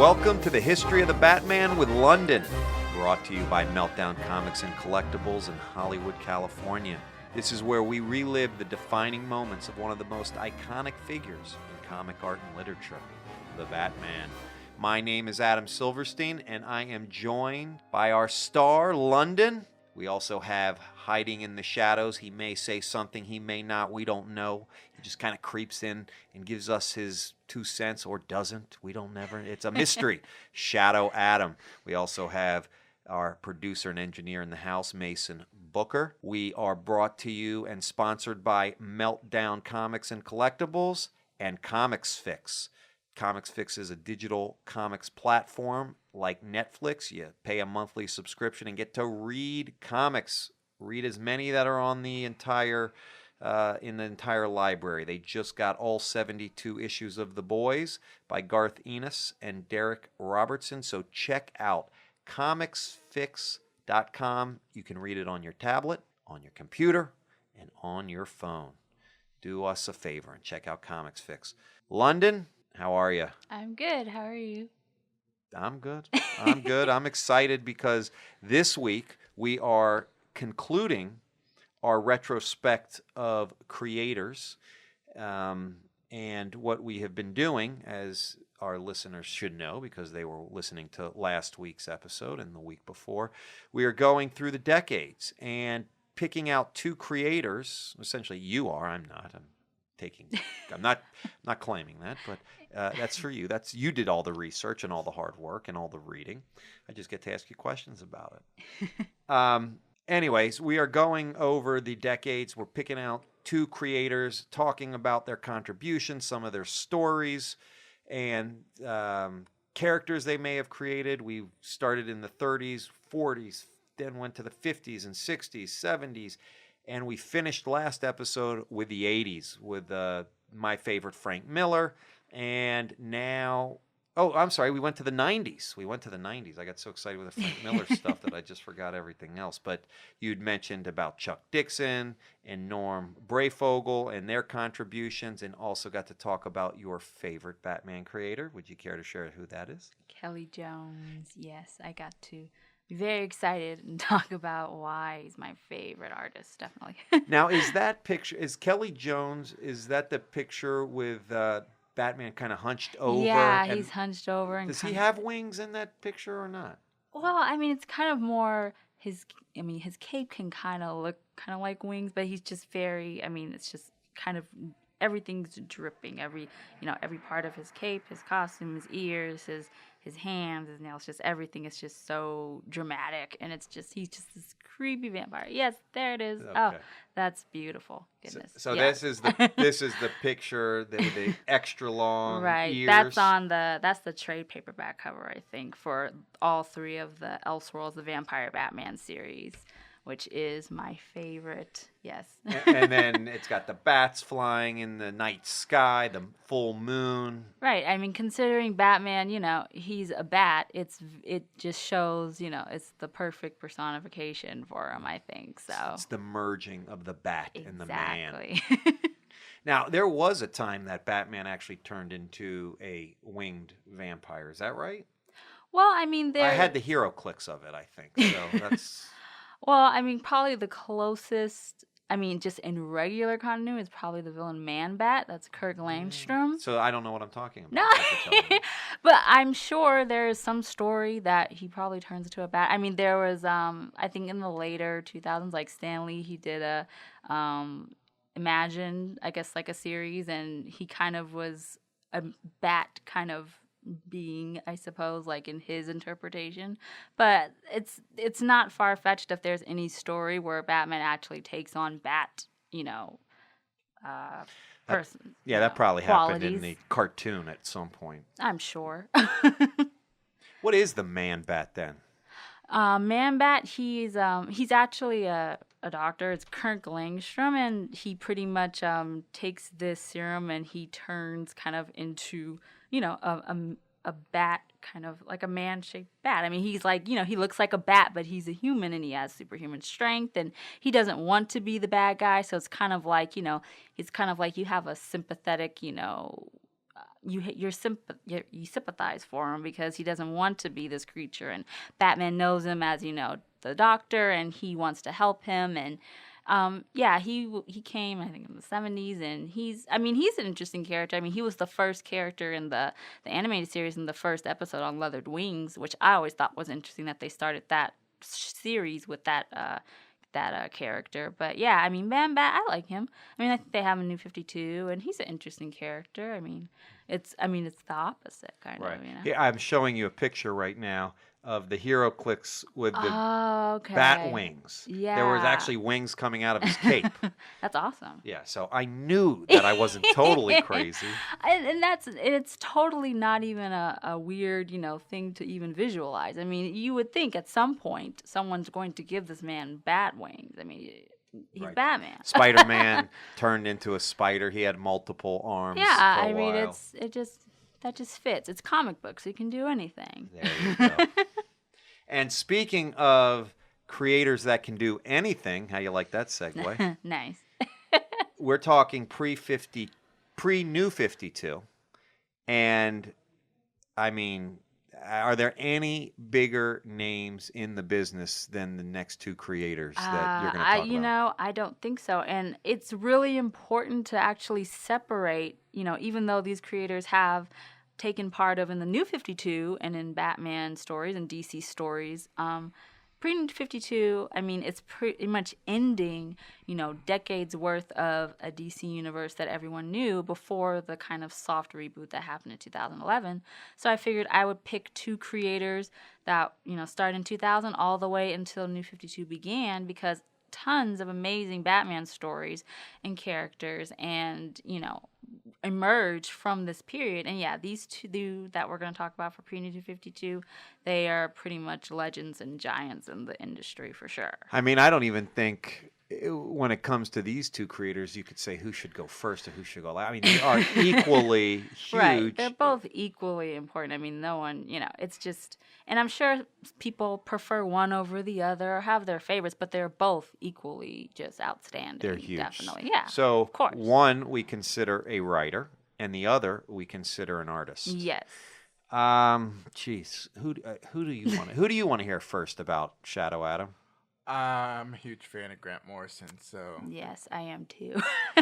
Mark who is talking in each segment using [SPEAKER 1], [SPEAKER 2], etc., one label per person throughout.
[SPEAKER 1] Welcome to the History of the Batman with Londyn, brought to you by Meltdown Comics and Collectibles in Hollywood, California. This is where we relive the defining moments of one of the most iconic figures in comic art and literature, the Batman. My name is Adam Silverstein, and I am joined by our star, Londyn. We also have hiding in the shadows. He may say something, he may not, we don't know. He just kind of creeps in and gives us his 2 cents, or doesn't. We don't never. It's a mystery. Shadow Adam. We also have our producer and engineer in the house, Mason Booker. We are brought to you and sponsored by Meltdown Comics and Collectibles and Comics Fix. Comics Fix is a digital comics platform like Netflix. You pay a monthly subscription and get to read comics. Read as many that are on the entire library. They just got all 72 issues of The Boys by Garth Ennis and Derek Robertson. So check out comicsfix.com. You can read it on your tablet, on your computer, and on your phone. Do us a favor and check out Comics Fix. Londyn, how are you?
[SPEAKER 2] I'm good. How are you?
[SPEAKER 1] I'm good. I'm excited because this week we are concluding our retrospect of creators. And what we have been doing, as our listeners should know because they were listening to last week's episode and the week before, we are going through the decades and picking out 2 creators. Essentially, you are. I'm not. I'm not claiming that, but that's for you. You did all the research and all the hard work and all the reading. I just get to ask you questions about it. Anyways, we are going over the decades. We're picking out 2 creators, talking about their contributions, some of their stories, and characters they may have created. We started in the 30s, 40s, then went to the 50s and 60s, 70s. And we finished last episode with the 80s with my favorite Frank Miller. And now, we went to the 90s. I got so excited with the Frank Miller stuff that I just forgot everything else. But you'd mentioned about Chuck Dixon and Norm Breyfogle and their contributions, and also got to talk about your favorite Batman creator. Would you care to share who that is?
[SPEAKER 2] Kelly Jones. Yes, I got to be very excited and talk about why he's my favorite artist, definitely.
[SPEAKER 1] Now, is Kelly Jones, is that the picture with Batman kind of hunched over?
[SPEAKER 2] Yeah, he's hunched over. And
[SPEAKER 1] does he have wings in that picture or not?
[SPEAKER 2] Well, I mean, it's kind of more his cape can kind of look kind of like wings, but he's just it's just kind of everything's dripping. Every part of his cape, his costume, his ears, his hands, his nails, just everything is just so dramatic, and he's just this creepy vampire. Yes, there it is. Okay. Oh, that's beautiful. Goodness.
[SPEAKER 1] So yeah. This is the picture, the extra long
[SPEAKER 2] right.
[SPEAKER 1] ears.
[SPEAKER 2] That's the trade paperback cover, I think, for all 3 of the Elseworlds, the Vampire Batman series, which is my favorite. Yes.
[SPEAKER 1] And then it's got the bats flying in the night sky, the full moon.
[SPEAKER 2] Right. I mean, considering Batman, he's a bat, it just shows, it's the perfect personification for him, I think. So
[SPEAKER 1] it's the merging of the bat and the man.
[SPEAKER 2] Exactly.
[SPEAKER 1] Now, there was a time that Batman actually turned into a winged vampire. Is that right?
[SPEAKER 2] Well, I mean,
[SPEAKER 1] I had the hero clicks of it, I think. So that's...
[SPEAKER 2] Well, I mean, probably the closest, just in regular continuity, is probably the villain Man-Bat. That's Kirk Langstrom.
[SPEAKER 1] So I don't know what I'm talking about.
[SPEAKER 2] No, but I'm sure there is some story that he probably turns into a bat. I mean, there was, I think in the later 2000s, like Stan Lee, he did a Imagine, I guess, like a series, and he kind of was a bat kind of being, I suppose, like in his interpretation. But it's not far-fetched if there's any story where Batman actually takes on bat, person.
[SPEAKER 1] That probably happened in the cartoon at some point.
[SPEAKER 2] I'm sure.
[SPEAKER 1] What is the Man-Bat then?
[SPEAKER 2] Man-Bat, he's actually a doctor. It's Kirk Langstrom, and he pretty much takes this serum and he turns kind of into, a bat, kind of like a man-shaped bat. I mean, he's like, he looks like a bat, but he's a human and he has superhuman strength, and he doesn't want to be the bad guy. So it's kind of like, it's kind of like you have a sympathetic, you sympathize for him because he doesn't want to be this creature, and Batman knows him as the Doctor, and he wants to help him, and he came I think in the 70s, and he's an interesting character. I mean, he was the first character in the animated series in the first episode on Leathered Wings, which I always thought was interesting that they started that series with that character. But yeah, I mean, Man-Bat, I like him. I mean, I think they have a New 52, and he's an interesting character. I mean, it's the opposite kind of.
[SPEAKER 1] Yeah, I'm showing you a picture right now of the hero clicks with the bat wings.
[SPEAKER 2] Yeah.
[SPEAKER 1] There was actually wings coming out of his cape.
[SPEAKER 2] That's awesome.
[SPEAKER 1] Yeah, so I knew that I wasn't totally crazy.
[SPEAKER 2] And it's totally not even a weird, thing to even visualize. I mean, you would think at some point someone's going to give this man bat wings. I mean, he's Batman.
[SPEAKER 1] Spider-Man turned into a spider. He had multiple arms.
[SPEAKER 2] Yeah,
[SPEAKER 1] for a
[SPEAKER 2] I mean,
[SPEAKER 1] while.
[SPEAKER 2] that just fits. It's comic books. You can do anything.
[SPEAKER 1] There you go. And speaking of creators that can do anything, how you like that segue?
[SPEAKER 2] Nice.
[SPEAKER 1] We're talking pre-New 52. And, I mean, are there any bigger names in the business than the next two creators that you're going to talk about?
[SPEAKER 2] I don't think so. And it's really important to actually separate, even though these creators have taken part of in the New 52 and in Batman stories and DC stories, pre-New 52, I mean, it's pretty much ending, decades worth of a DC universe that everyone knew before the kind of soft reboot that happened in 2011. So I figured I would pick two creators that, started in 2000 all the way until New 52 began, because tons of amazing Batman stories and characters and, emerged from this period. And yeah, these two that we're going to talk about for pre-New 52, they are pretty much legends and giants in the industry for sure.
[SPEAKER 1] I mean, I don't even think when it comes to these two creators, you could say who should go first or who should go last. I mean, they are equally huge.
[SPEAKER 2] Right. They're both equally important. I mean, no one, it's just, and I'm sure people prefer one over the other or have their favorites, but they're both equally just outstanding.
[SPEAKER 1] They're huge.
[SPEAKER 2] Definitely. Yeah.
[SPEAKER 1] So,
[SPEAKER 2] of course.
[SPEAKER 1] One we consider a writer, and the other we consider an artist.
[SPEAKER 2] Yes.
[SPEAKER 1] Geez, who do you want to hear first about Shadow Adam?
[SPEAKER 3] I'm a huge fan of Grant Morrison, so...
[SPEAKER 2] Yes, I am too.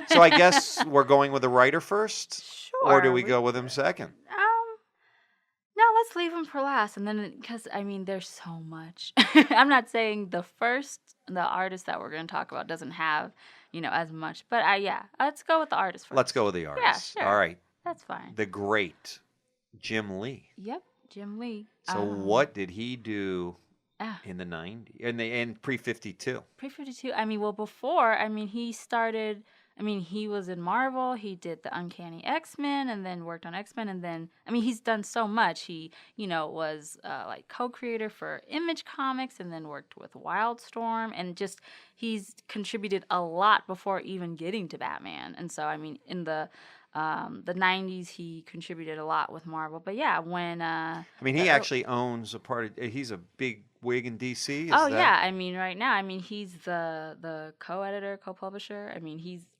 [SPEAKER 1] So I guess we're going with the writer first?
[SPEAKER 2] Sure.
[SPEAKER 1] Or do we go with him second?
[SPEAKER 2] No, let's leave him for last. And then, because, I mean, there's so much. I'm not saying the artist that we're going to talk about doesn't have, as much. But, let's go with the artist first.
[SPEAKER 1] Let's go with the artist.
[SPEAKER 2] Yeah, sure.
[SPEAKER 1] All right.
[SPEAKER 2] That's fine.
[SPEAKER 1] The great Jim Lee.
[SPEAKER 2] Yep, Jim Lee.
[SPEAKER 1] So what did he do... in the 90s, and pre-52.
[SPEAKER 2] Pre-52. I mean, well, before, he started, he was in Marvel. He did the Uncanny X-Men and then worked on X-Men. And then, he's done so much. He, was like co-creator for Image Comics and then worked with Wildstorm. And just, he's contributed a lot before even getting to Batman. And so, in the 90s, he contributed a lot with Marvel. But yeah, when...
[SPEAKER 1] he actually owns a part of... He's a big wig in DC?
[SPEAKER 2] Yeah. Right now, he's the co-editor, co-publisher.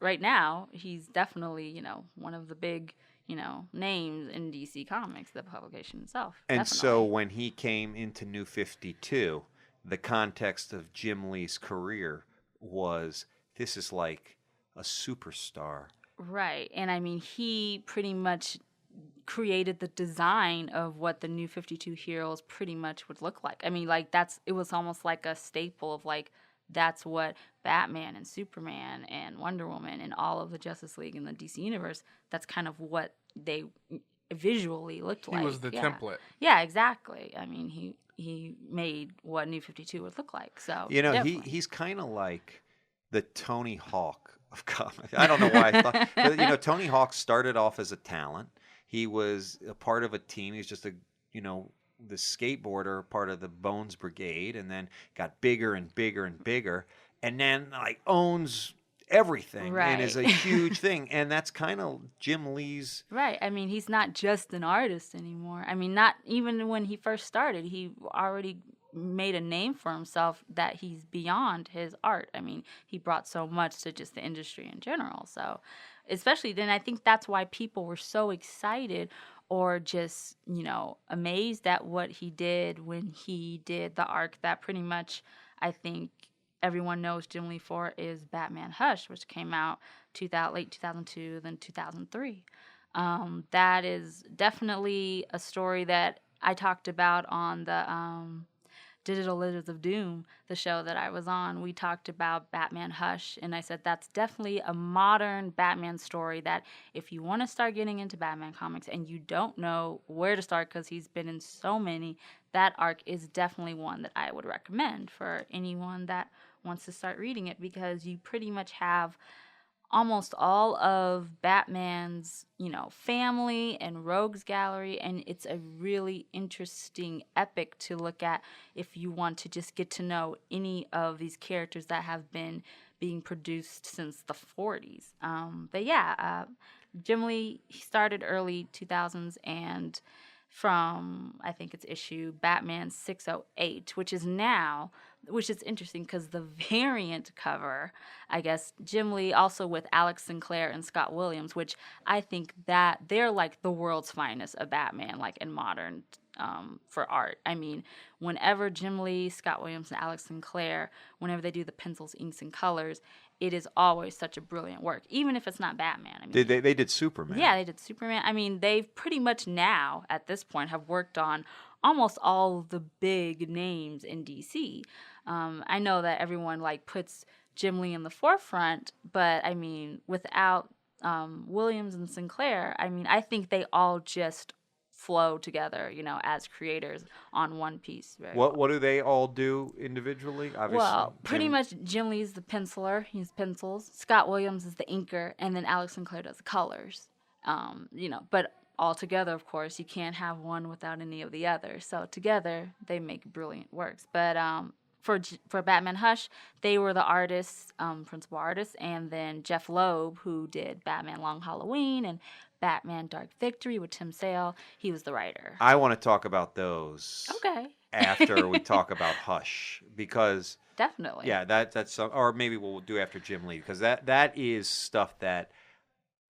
[SPEAKER 2] Right now, he's definitely, one of the big, names in DC Comics, the publication itself.
[SPEAKER 1] And
[SPEAKER 2] definitely.
[SPEAKER 1] So when he came into New 52, the context of Jim Lee's career was, this is like a superstar.
[SPEAKER 2] Right. And he pretty much created the design of what the New 52 heroes pretty much would look like. It was almost like a staple of that's what Batman and Superman and Wonder Woman and all of the Justice League and the DC universe, that's kind of what they visually looked like.
[SPEAKER 3] He was the template.
[SPEAKER 2] Yeah, exactly. He made what New 52 would look like. So
[SPEAKER 1] he's kind of like the Tony Hawk of comics. I don't know why I thought, but Tony Hawk started off as a talent. He was a part of a team. He was just the skateboarder, part of the Bones Brigade, and then got bigger and bigger and bigger, and then owns everything,
[SPEAKER 2] right.
[SPEAKER 1] And is a huge thing. And that's kind of Jim Lee's.
[SPEAKER 2] Right. He's not just an artist anymore. Not even when he first started. He already made a name for himself that he's beyond his art. I mean, he brought so much to just the industry in general. So, especially then, I think that's why people were so excited or just, amazed at what he did when he did the arc that pretty much I think everyone knows Jim Lee for is Batman Hush, which came out late 2002, then 2003. That is definitely a story that I talked about on the Digital Lives of Doom, the show that I was on. We talked about Batman Hush, and I said that's definitely a modern Batman story that if you want to start getting into Batman comics and you don't know where to start because he's been in so many, that arc is definitely one that I would recommend for anyone that wants to start reading it, because you pretty much have almost all of Batman's, family and rogues gallery, and it's a really interesting epic to look at if you want to just get to know any of these characters that have been being produced since the 40s. But yeah, Jim Lee, he started early 2000s, and from, I think it's issue Batman 608, which is interesting because the variant cover, I guess, Jim Lee also with Alex Sinclair and Scott Williams, which I think that they're like the world's finest of Batman, like in modern for art. I mean, whenever Jim Lee, Scott Williams, and Alex Sinclair, whenever they do the pencils, inks, and colors, it is always such a brilliant work, even if it's not Batman. I mean,
[SPEAKER 1] They did Superman.
[SPEAKER 2] Yeah, they did Superman. I mean, they've pretty much now, at this point, have worked on almost all the big names in DC. I know that everyone, puts Jim Lee in the forefront, but, I mean, without Williams and Sinclair, I mean, I think they all just flow together, as creators on one piece.
[SPEAKER 1] What do they all do individually? Obviously,
[SPEAKER 2] well, pretty much Jim Lee's the penciler. He's pencils. Scott Williams is the inker, and then Alex Sinclair does the colors. But all together, of course, you can't have one without any of the other. So together, they make brilliant works. But for Batman Hush, they were the artists, principal artists, and then Jeff Loeb, who did Batman Long Halloween and Batman Dark Victory with Tim Sale, he was the writer.
[SPEAKER 1] I want to talk about those.
[SPEAKER 2] Okay.
[SPEAKER 1] After we talk about Hush, because
[SPEAKER 2] definitely.
[SPEAKER 1] Yeah, that's or maybe we'll do after Jim Lee, because that is stuff that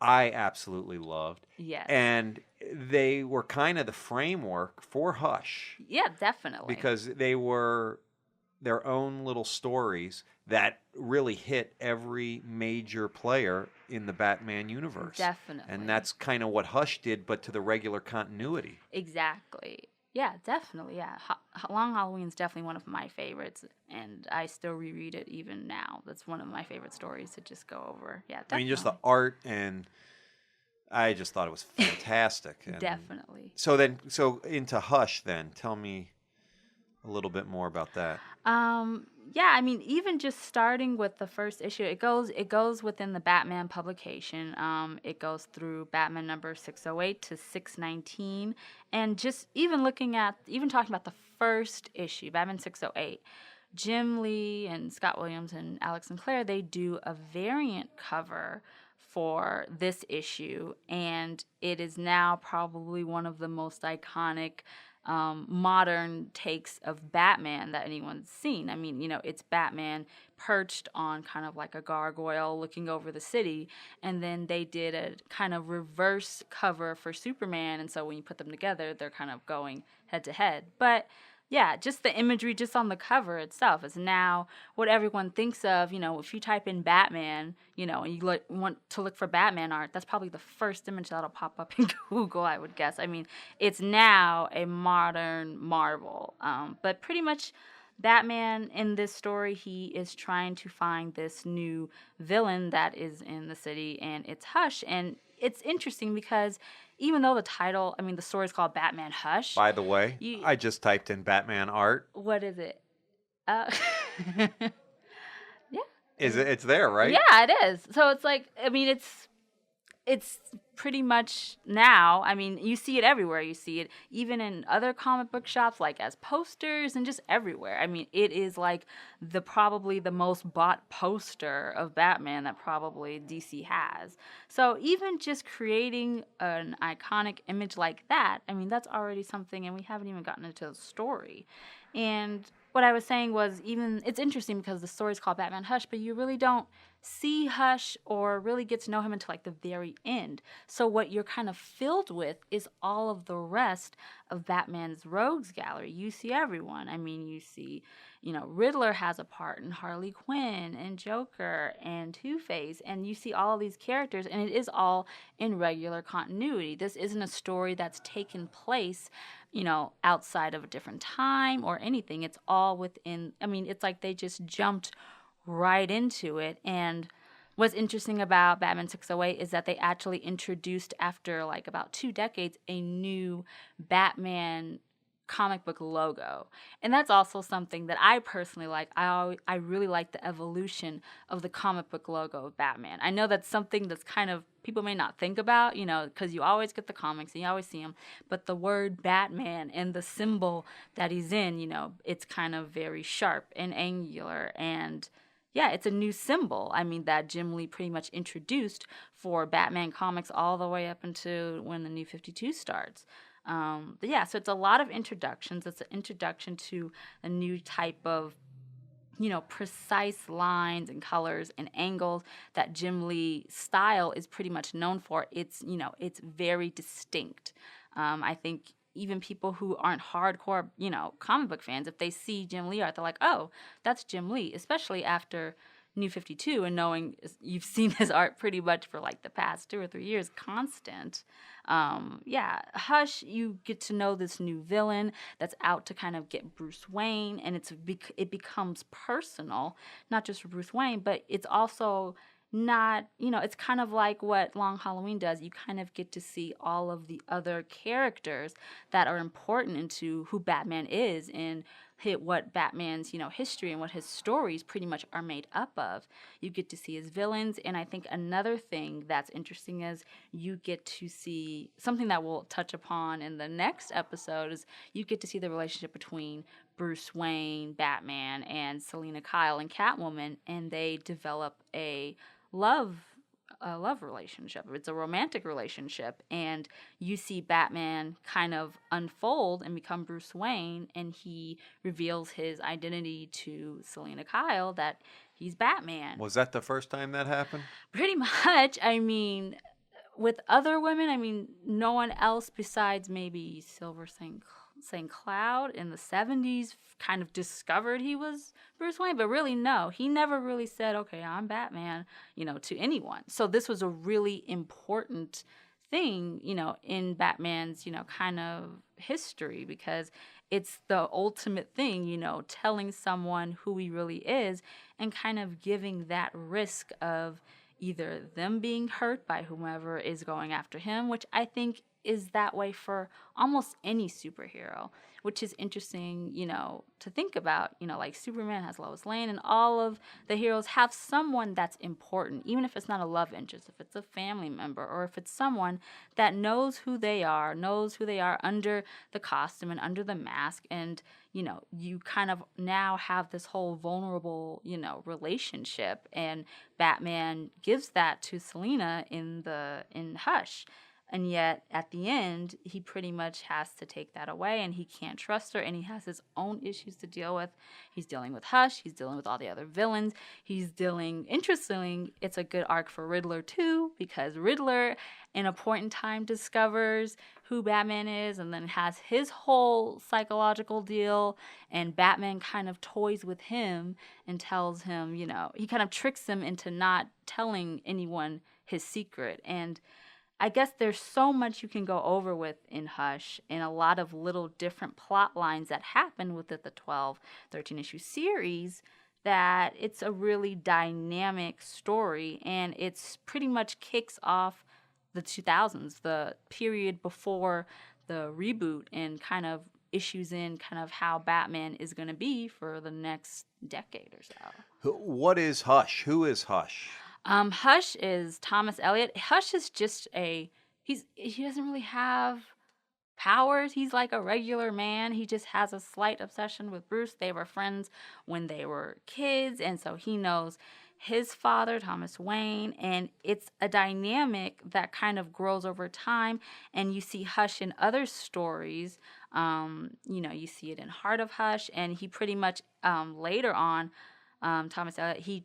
[SPEAKER 1] I absolutely loved.
[SPEAKER 2] Yes.
[SPEAKER 1] And they were kind of the framework for Hush.
[SPEAKER 2] Yeah, definitely.
[SPEAKER 1] Because they were their own little stories that really hit every major player in the Batman universe.
[SPEAKER 2] Definitely.
[SPEAKER 1] And that's kind of what Hush did, but to the regular continuity.
[SPEAKER 2] Exactly. Yeah, definitely. Yeah, Long Halloween is definitely one of my favorites, and I still reread it even now. That's one of my favorite stories to just go over. Yeah, definitely.
[SPEAKER 1] I mean, just the art, and I just thought it was fantastic. And
[SPEAKER 2] definitely.
[SPEAKER 1] So into Hush, then tell me a little bit more about that.
[SPEAKER 2] Yeah, I mean, even just starting with the first issue, it goes within the Batman publication. It goes through Batman number 608 to 619, and just even talking about the first issue, Batman 608, Jim Lee and Scott Williams and Alex Sinclair, they do a variant cover for this issue, and it is now probably one of the most iconic modern takes of Batman that anyone's seen. I mean, it's Batman perched on kind of like a gargoyle looking over the city, and then they did a kind of reverse cover for Superman, and so when you put them together, they're kind of going head to head. But yeah, just the imagery just on the cover itself is now what everyone thinks of. If you type in Batman, and you want to look for Batman art, that's probably the first image that'll pop up in Google, I would guess. I mean, it's now a modern marvel. But pretty much Batman in this story, he is trying to find this new villain that is in the city, and it's Hush. And it's interesting because even though the story is called Batman Hush.
[SPEAKER 1] By the way, I just typed in Batman art.
[SPEAKER 2] What is it? Yeah.
[SPEAKER 1] It's there, right?
[SPEAKER 2] Yeah, it is. So it's like, I mean, it's pretty much now, I mean, you see it everywhere. You see it even in other comic book shops, like as posters and just everywhere. I mean, it is like probably the most bought poster of Batman that probably DC has. So even just creating an iconic image like that, I mean, that's already something, and we haven't even gotten into the story. And what I was saying was, even it's interesting because the story's called Batman Hush, but you really don't see Hush or really get to know him until like the very end. So what you're kind of filled with is all of the rest of Batman's rogues gallery. You see everyone. I mean, you see, Riddler has a part, and Harley Quinn, and Joker, and Two-Face, and you see all of these characters, and it is all in regular continuity. This isn't a story that's taken place outside of a different time or anything. It's all within, I mean, it's like they just jumped right into it. And what's interesting about Batman 608 is that they actually introduced, after like about 2 decades, a new Batman comic book logo. And that's also something that I personally like. I really like the evolution of the comic book logo of Batman. I know that's something that's kind of people may not think about, because you always get the comics and you always see them, but the word Batman and the symbol that he's in, it's kind of very sharp and angular, and yeah, it's a new symbol. I mean, that Jim Lee pretty much introduced for Batman comics all the way up until when the New 52 starts. But yeah, so it's a lot of introductions. It's an introduction to a new type of, precise lines and colors and angles that Jim Lee style is pretty much known for. It's, it's very distinct. I think even people who aren't hardcore, comic book fans, if they see Jim Lee art, they're like, oh, that's Jim Lee, especially after New 52 and knowing you've seen his art pretty much for like the past 2 or 3 years, constant. Hush, you get to know this new villain that's out to kind of get Bruce Wayne, and it becomes personal, not just for Bruce Wayne, but it's also not, it's kind of like what Long Halloween does. You kind of get to see all of the other characters that are important into who Batman is and what Batman's, history and what his stories pretty much are made up of. You get to see his villains, and I think another thing that's interesting is you get to see something that we'll touch upon in the next episode is you get to see the relationship between Bruce Wayne, Batman, and Selina Kyle and Catwoman, and they develop a love relationship. It's a romantic relationship, and you see Batman kind of unfold and become Bruce Wayne, and he reveals his identity to Selina Kyle that he's Batman.
[SPEAKER 1] Was that the first time that happened?
[SPEAKER 2] Pretty much. I mean, with other women, I mean, no one else besides maybe Silverstein St. Cloud in the 70s kind of discovered he was Bruce Wayne, but really no, he never really said, okay, I'm Batman, to anyone. So this was a really important thing, in Batman's, kind of history, because it's the ultimate thing, telling someone who he really is and kind of giving that risk of either them being hurt by whomever is going after him, which I think is that way for almost any superhero, which is interesting, to think about. Like Superman has Lois Lane, and all of the heroes have someone that's important, even if it's not a love interest, if it's a family member, or if it's someone that knows who they are under the costume and under the mask, and you kind of now have this whole vulnerable, relationship, and Batman gives that to Selina in Hush. And yet, at the end, he pretty much has to take that away, and he can't trust her, and he has his own issues to deal with. He's dealing with Hush. He's dealing with all the other villains. Interestingly, it's a good arc for Riddler, too, because Riddler, in a point in time, discovers who Batman is, and then has his whole psychological deal, and Batman kind of toys with him and tells him, he kind of tricks him into not telling anyone his secret. And I guess there's so much you can go over with in Hush, and a lot of little different plot lines that happen with the 12, 13-issue series, that it's a really dynamic story, and it's pretty much kicks off the 2000s, the period before the reboot, and kind of issues in kind of how Batman is going to be for the next decade or so.
[SPEAKER 1] What is Hush? Who is Hush?
[SPEAKER 2] Hush is Thomas Elliot. Hush is just a he doesn't really have powers. He's like a regular man. He just has a slight obsession with Bruce. They were friends when they were kids, and so he knows his father, Thomas Wayne, and it's a dynamic that kind of grows over time. And you see Hush in other stories. You see it in Heart of Hush, and he pretty much later on, Thomas he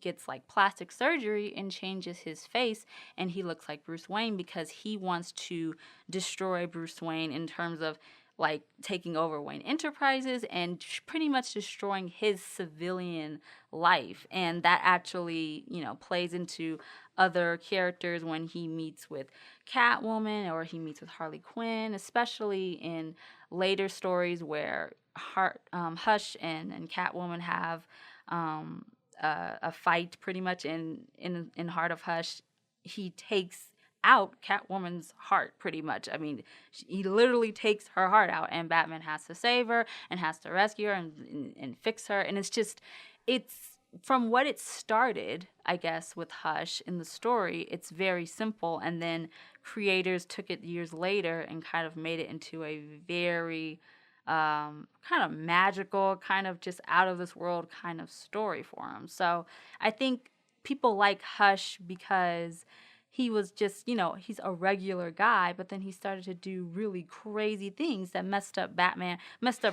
[SPEAKER 2] gets like plastic surgery and changes his face, and he looks like Bruce Wayne because he wants to destroy Bruce Wayne in terms of like taking over Wayne Enterprises and pretty much destroying his civilian life. And that actually, plays into other characters when he meets with Catwoman or he meets with Harley Quinn, especially in later stories where Hush and Catwoman have a fight pretty much in Heart of Hush. He takes out Catwoman's heart pretty much. I mean, he literally takes her heart out, and Batman has to save her and has to rescue her and fix her. And it's from what it started, I guess, with Hush in the story, it's very simple. And then creators took it years later and kind of made it into a very kind of magical, kind of just out of this world kind of story for him. So I think people like Hush because he was just, he's a regular guy, but then he started to do really crazy things that messed up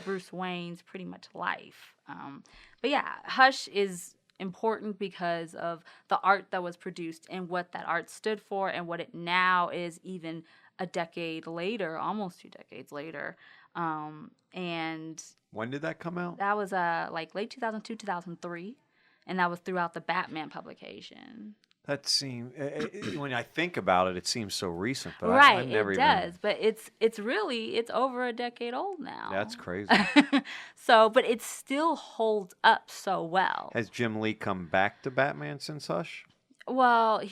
[SPEAKER 2] Bruce Wayne's pretty much life. But yeah, Hush is important because of the art that was produced and what that art stood for and what it now is even a decade later, almost 2 decades later. And
[SPEAKER 1] when did that come out?
[SPEAKER 2] That was like late 2002, 2003, and that was throughout the Batman publication.
[SPEAKER 1] That seems, when I think about it, it seems so recent. But
[SPEAKER 2] right,
[SPEAKER 1] I've never
[SPEAKER 2] it does. But it's over a decade old now.
[SPEAKER 1] That's crazy.
[SPEAKER 2] But it still holds up so well.
[SPEAKER 1] Has Jim Lee come back to Batman since Hush?
[SPEAKER 2] Well,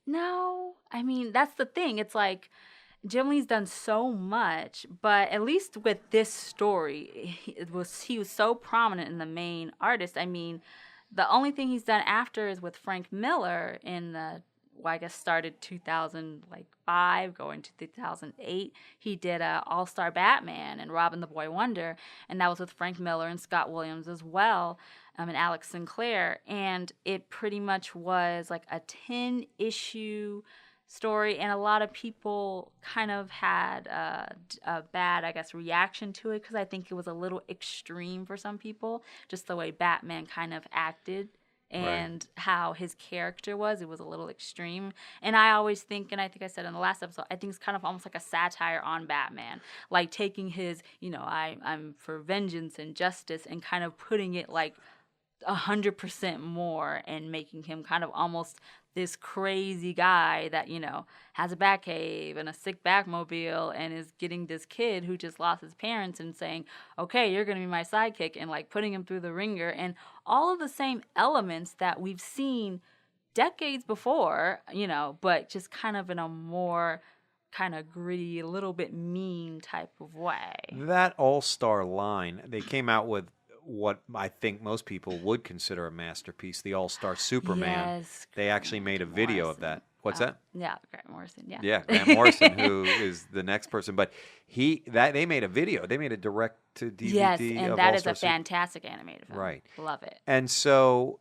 [SPEAKER 2] no. I mean, that's the thing. It's like Jim Lee's done so much, but at least with this story, he was so prominent in the main artist. I mean, the only thing he's done after is with Frank Miller started 2005, going to 2008. He did All-Star Batman and Robin the Boy Wonder, and that was with Frank Miller and Scott Williams as well, and Alex Sinclair. And it pretty much was like a 10-issue story, and a lot of people kind of had a bad, I guess, reaction to it because I think it was a little extreme for some people, just the way Batman kind of acted and how his character was. It was a little extreme. And I always think, and I think I said in the last episode, I think it's kind of almost like a satire on Batman, like taking his, I'm for vengeance and justice and kind of putting it like 100% more and making him kind of almost this crazy guy that, has a Batcave and a sick Batmobile and is getting this kid who just lost his parents and saying, okay, you're going to be my sidekick, and like putting him through the ringer, and all of the same elements that we've seen decades before, but just kind of in a more kind of gritty, a little bit mean type of way.
[SPEAKER 1] That All-Star line, they came out with what I think most people would consider a masterpiece, the All-Star Superman.
[SPEAKER 2] Yes,
[SPEAKER 1] they actually made a video of that. What's that?
[SPEAKER 2] Yeah, Grant Morrison. Yeah.
[SPEAKER 1] Yeah, Grant Morrison, who is the next person. But they made a video. They made a direct to DVD.
[SPEAKER 2] Yes, and
[SPEAKER 1] of
[SPEAKER 2] that
[SPEAKER 1] All-Star
[SPEAKER 2] is a fantastic animated film.
[SPEAKER 1] Right.
[SPEAKER 2] Love it.
[SPEAKER 1] And so,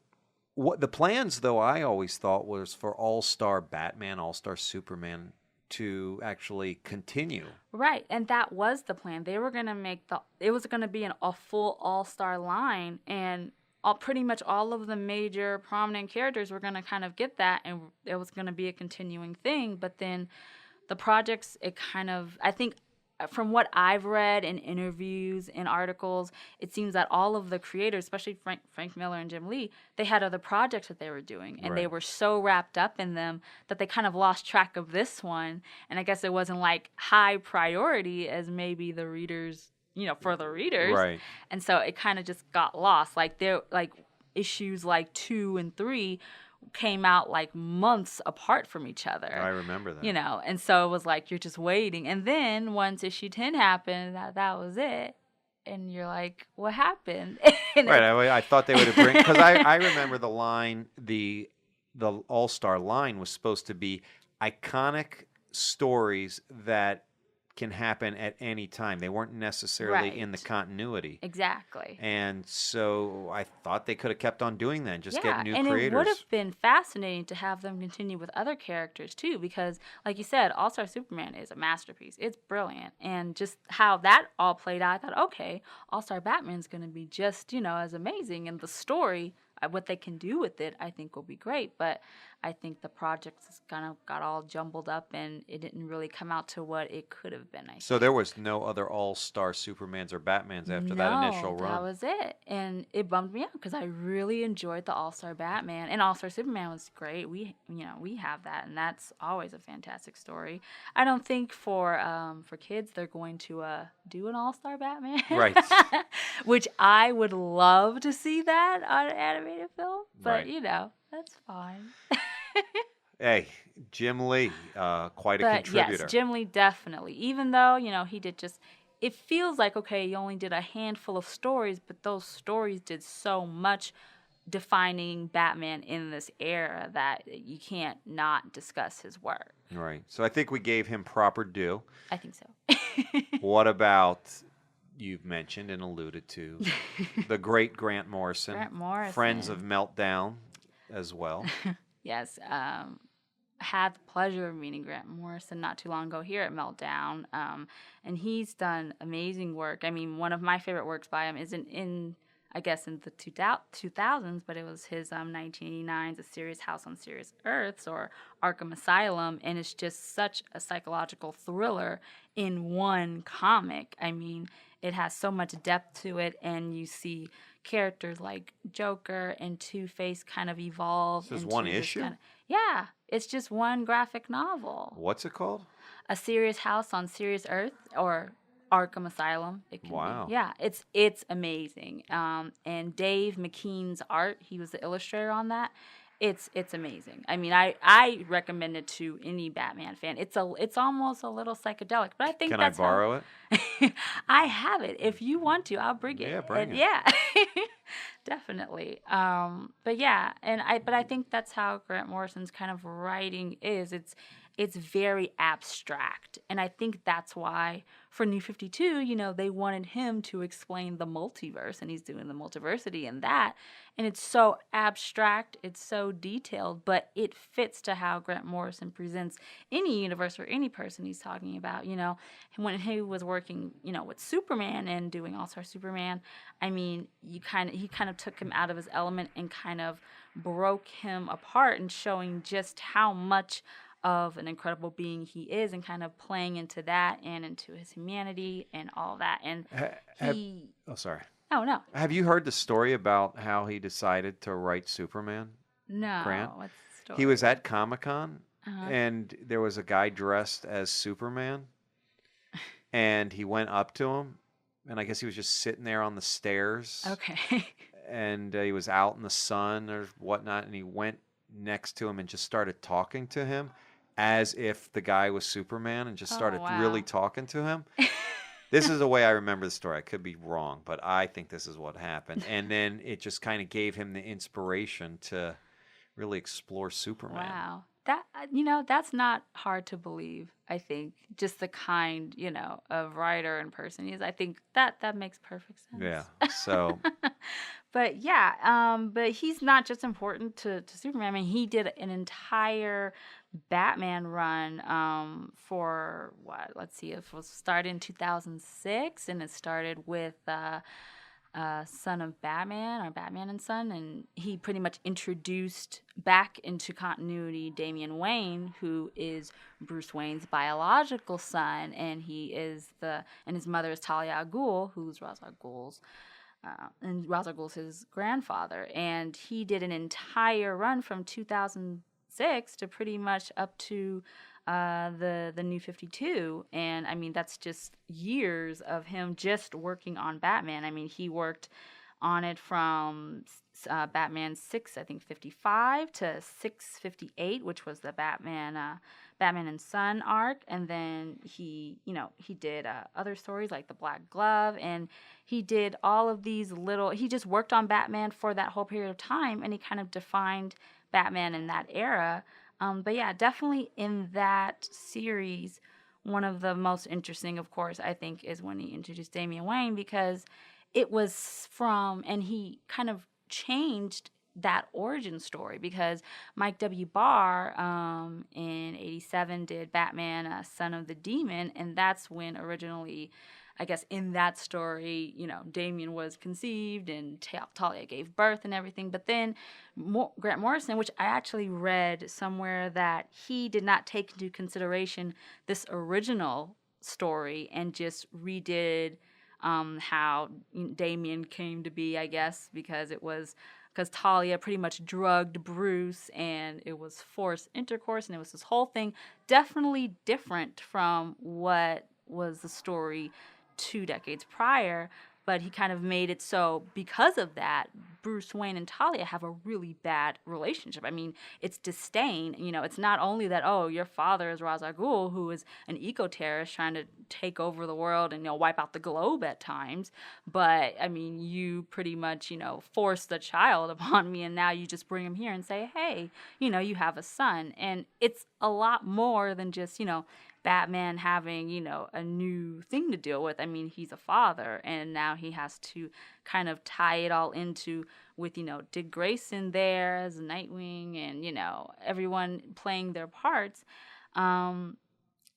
[SPEAKER 1] what the plans, though, I always thought was for All-Star Batman, All-Star Superman to actually continue.
[SPEAKER 2] Right, and that was the plan. They were going to it was going to be a full all-star line, and pretty much all of the major prominent characters were going to kind of get that, and it was going to be a continuing thing. But then the projects, I think from what I've read in interviews and articles, it seems that all of the creators, especially Frank Miller and Jim Lee, they had other projects that they were doing, and they were so wrapped up in them that they kind of lost track of this one. And I guess it wasn't like high priority as maybe the readers, for the readers.
[SPEAKER 1] Right.
[SPEAKER 2] And so it kind of just got lost. Like issues like 2 and 3 came out like months apart from each other.
[SPEAKER 1] I remember that.
[SPEAKER 2] And so it was like you're just waiting. And then once issue 10 happened, that was it. And you're like, what happened?
[SPEAKER 1] Right. I thought they would have because I remember the line, the All-Star line was supposed to be iconic stories that can happen at any time. They weren't necessarily in the
[SPEAKER 2] Right.
[SPEAKER 1] continuity.
[SPEAKER 2] Exactly.
[SPEAKER 1] And so I thought they could have kept on doing that and just get new
[SPEAKER 2] and
[SPEAKER 1] creators.
[SPEAKER 2] it would have been fascinating to have them continue with other characters too, because, like you said, All Star Superman is a masterpiece. It's brilliant, and just how that all played out, I thought, okay, All Star Batman's going to be just as amazing, and the story, what they can do with it, I think will be great. But I think the project just kind of got all jumbled up, and it didn't really come out to what it could have been. I
[SPEAKER 1] So
[SPEAKER 2] think.
[SPEAKER 1] there was no other all-star Supermans or Batmans after that initial run.
[SPEAKER 2] That was it. And it bummed me out because I really enjoyed the All-Star Batman, and All-Star Superman was great. We have that, and that's always a fantastic story. I don't think for kids they're going to do an All-Star Batman.
[SPEAKER 1] Right.
[SPEAKER 2] Which I would love to see that on an animated film, but
[SPEAKER 1] Right.
[SPEAKER 2] that's fine.
[SPEAKER 1] Hey, Jim Lee, quite a contributor.
[SPEAKER 2] Yes, Jim Lee definitely. Even though, he did it feels like, okay, he only did a handful of stories, but those stories did so much defining Batman in this era that you can't not discuss his work.
[SPEAKER 1] Right. So I think we gave him proper due.
[SPEAKER 2] I think so.
[SPEAKER 1] What about, you've mentioned and alluded to, the great Grant Morrison.
[SPEAKER 2] Grant Morrison.
[SPEAKER 1] Friends of Meltdown as well.
[SPEAKER 2] Yes. Had the pleasure of meeting Grant Morrison not too long ago here at Meltdown. And he's done amazing work. I mean, one of my favorite works by him isn't in the 2000s, but it was his 1989's A Serious House on Serious Earths, or Arkham Asylum, and it's just such a psychological thriller in one comic. I mean, it has so much depth to it, and you see characters like Joker and Two-Face kind of evolve.
[SPEAKER 1] This is
[SPEAKER 2] into
[SPEAKER 1] one
[SPEAKER 2] this
[SPEAKER 1] issue?
[SPEAKER 2] Yeah, it's just one graphic novel.
[SPEAKER 1] What's it called?
[SPEAKER 2] A Serious House on Serious Earth, or Arkham Asylum. It can
[SPEAKER 1] Wow.
[SPEAKER 2] be. Yeah, it's amazing. And Dave McKean's art, he was the illustrator on that. It's amazing. I mean, I recommend it to any Batman fan. It's almost a little psychedelic, but I think
[SPEAKER 1] Can I
[SPEAKER 2] that's
[SPEAKER 1] borrow it?
[SPEAKER 2] I have it. If you want to, I'll bring it.
[SPEAKER 1] Yeah, bring it.
[SPEAKER 2] Yeah, definitely. But yeah, but I think that's how Grant Morrison's kind of writing is. It's very abstract, and I think that's why for New 52, they wanted him to explain the multiverse, and he's doing the multiversity and that, and it's so abstract, it's so detailed, but it fits to how Grant Morrison presents any universe or any person he's talking about. When he was working, with Superman and doing All-Star Superman, I mean, he kind of took him out of his element and kind of broke him apart and showing just how much of an incredible being he is, and kind of playing into that and into his humanity and all that. And
[SPEAKER 1] Sorry.
[SPEAKER 2] Oh, no.
[SPEAKER 1] Have you heard the story about how he decided to write Superman?
[SPEAKER 2] No.
[SPEAKER 1] Grant?
[SPEAKER 2] What's the story?
[SPEAKER 1] He was at Comic-Con,
[SPEAKER 2] Uh-huh.
[SPEAKER 1] and there was a guy dressed as Superman, and he went up to him, and I guess he was just sitting there on the stairs.
[SPEAKER 2] Okay.
[SPEAKER 1] And he was out in the sun or whatnot, and he went next to him and just started talking to him as if the guy was Superman, and just started really talking to him. This is the way I remember the story. I could be wrong, but I think this is what happened. And then it just kind of gave him the inspiration to really explore Superman.
[SPEAKER 2] Wow. That, that's not hard to believe, I think. Just the kind, of writer and person he is. I think that makes perfect sense.
[SPEAKER 1] Yeah. So.
[SPEAKER 2] But yeah, but he's not just important to Superman. I mean, he did an entire Batman run for what? Let's see, it was started in 2006, and it started with Son of Batman, or Batman and Son, and he pretty much introduced back into continuity Damian Wayne, who is Bruce Wayne's biological son, and and his mother is Talia al Ghul, who's Ra's al Ghul's. And Ra's al Ghul's his grandfather, and he did an entire run from 2006 to pretty much up to the New 52, and I mean that's just years of him just working on Batman. I mean, he worked on it from Batman 655 to 658, which was the Batman and Son arc, and then he did other stories like The Black Glove, and he did all of these he just worked on Batman for that whole period of time, and he kind of defined Batman in that era. But yeah, definitely in that series, one of the most interesting, of course, I think, is when he introduced Damian Wayne, because it was and he kind of changed that origin story, because Mike W. Barr in 87 did Batman, Son of the Demon, and that's when originally, I guess, in that story, Damian was conceived and Talia gave birth and everything. But then Grant Morrison, which I actually read somewhere, that he did not take into consideration this original story and just redid how Damian came to be, I guess, because Talia pretty much drugged Bruce and it was forced intercourse and it was this whole thing, definitely different from what was the story 2 decades prior. But he kind of made it so, because of that, Bruce Wayne and Talia have a really bad relationship. I mean, it's disdain. It's not only that, oh, your father is Ra's al Ghul, who is an eco-terrorist trying to take over the world and, wipe out the globe at times. But, I mean, you pretty much, forced the child upon me, and now you just bring him here and say, hey, you have a son. And it's a lot more than just, Batman having, a new thing to deal with. I mean, he's a father, and now he has to kind of tie it all into with, Dick Grayson there as Nightwing and, everyone playing their parts. And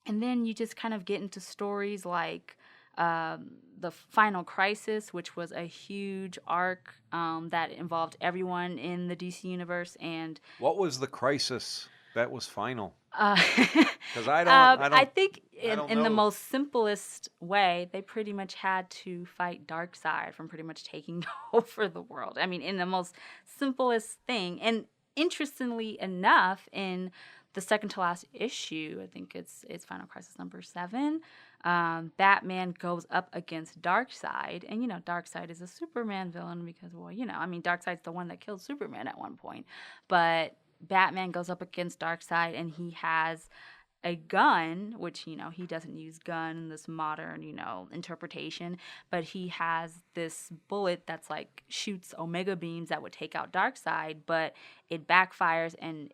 [SPEAKER 2] then you just kind of get into stories like the Final Crisis, which was a huge arc that involved everyone in the DC universe. And
[SPEAKER 1] What was the crisis that was final?
[SPEAKER 2] Because I think in the most simplest way, they pretty much had to fight Darkseid from pretty much taking over the world. I mean, in the most simplest thing. And interestingly enough, in the second to last issue, I think it's Final Crisis number 7, Batman goes up against Darkseid. And, Darkseid is a Superman villain because, well, Darkseid's the one that killed Superman at one point. But Batman goes up against Darkseid, and he has a gun, which, he doesn't use gun in this modern, interpretation, but he has this bullet that's like shoots omega beams that would take out Darkseid, but it backfires and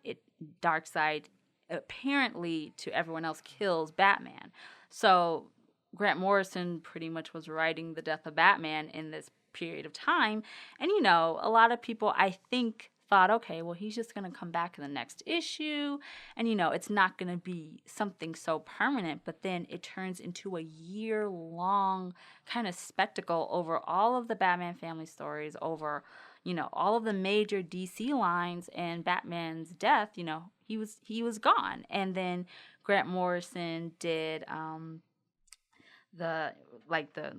[SPEAKER 2] Darkseid apparently to everyone else kills Batman. So Grant Morrison pretty much was writing the death of Batman in this period of time. And, a lot of people, I think, thought, okay, well, he's just going to come back in the next issue and, it's not going to be something so permanent. But then it turns into a year-long kind of spectacle over all of the Batman family stories, over, all of the major DC lines, and Batman's death, he was gone. And then Grant Morrison did the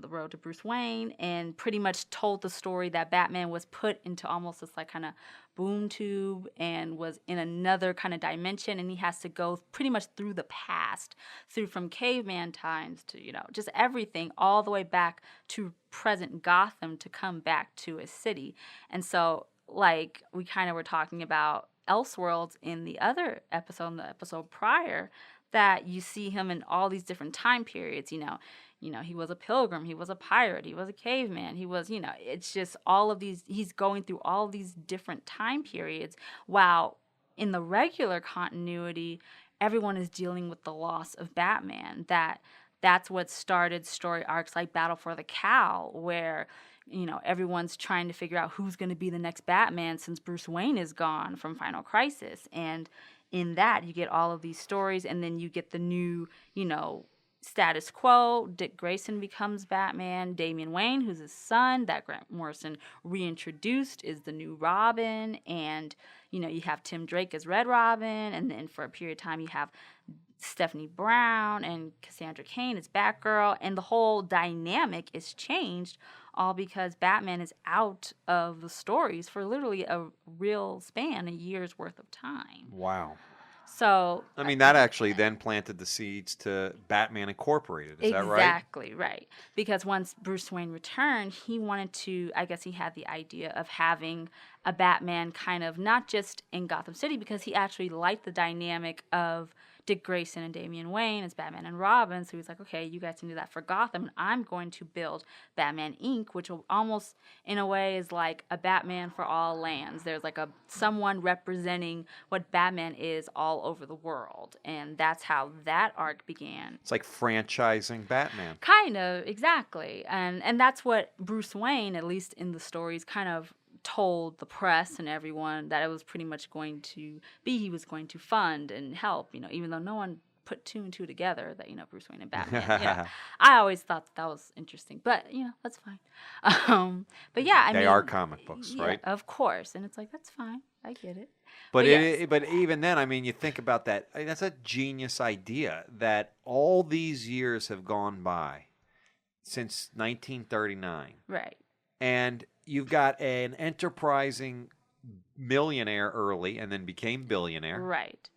[SPEAKER 2] Road to Bruce Wayne, and pretty much told the story that Batman was put into almost this like kind of boom tube and was in another kind of dimension, and he has to go pretty much through the past, through from caveman times to, just everything all the way back to present Gotham to come back to a city. And so, like we kind of were talking about Elseworlds in the other episode, the episode prior, that you see him in all these different time periods. He was a pilgrim, he was a pirate, he was a caveman, he was, it's just all of these, he's going through all these different time periods, while in the regular continuity, everyone is dealing with the loss of Batman. That's what started story arcs like Battle for the Cowl, where, everyone's trying to figure out who's going to be the next Batman since Bruce Wayne is gone from Final Crisis. And in that, you get all of these stories, and then you get the new, status quo. Dick Grayson becomes Batman. Damian Wayne, who's his son, that Grant Morrison reintroduced, is the new Robin. And, you have Tim Drake as Red Robin. And then for a period of time, you have Stephanie Brown and Cassandra Cain as Batgirl. And the whole dynamic is changed, all because Batman is out of the stories for literally a real span, a year's worth of time.
[SPEAKER 1] Wow.
[SPEAKER 2] So
[SPEAKER 1] I mean, that actually then planted the seeds to Batman Incorporated. Is that right?
[SPEAKER 2] Exactly, right. Because once Bruce Wayne returned, he wanted to, I guess he had the idea of having a Batman kind of not just in Gotham City, because he actually liked the dynamic of Dick Grayson and Damian Wayne as Batman and Robin. So he's like, okay, you guys can do that for Gotham, and I'm going to build Batman Inc., which will almost, in a way, is like a Batman for all lands. There's like someone representing what Batman is all over the world, and that's how that arc began.
[SPEAKER 1] It's like franchising Batman.
[SPEAKER 2] Kind of, exactly. And that's what Bruce Wayne, at least in the stories, kind of told the press and everyone that it was pretty much going to be, he was going to fund and help, even though no one put two and two together that, Bruce Wayne and Batman. I always thought that was interesting, but, that's fine. But yeah,
[SPEAKER 1] they are comic books,
[SPEAKER 2] yeah,
[SPEAKER 1] right?
[SPEAKER 2] Of course. And it's like, that's fine. I get it.
[SPEAKER 1] But
[SPEAKER 2] yes.
[SPEAKER 1] But even then, I mean, you think about that. That's a genius idea that all these years have gone by since 1939.
[SPEAKER 2] Right.
[SPEAKER 1] And you've got an enterprising millionaire early and then became billionaire.
[SPEAKER 2] Right.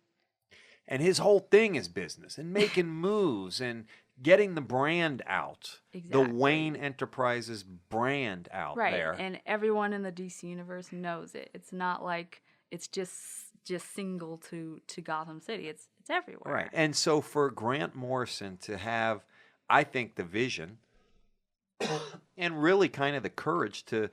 [SPEAKER 1] And his whole thing is business and making moves and getting the brand out.
[SPEAKER 2] Exactly.
[SPEAKER 1] The Wayne Enterprises brand out there.
[SPEAKER 2] Right. And everyone in the DC universe knows it. It's not like it's just single to Gotham City. It's everywhere.
[SPEAKER 1] Right. And so for Grant Morrison to have, I think, the vision and really kind of the courage to,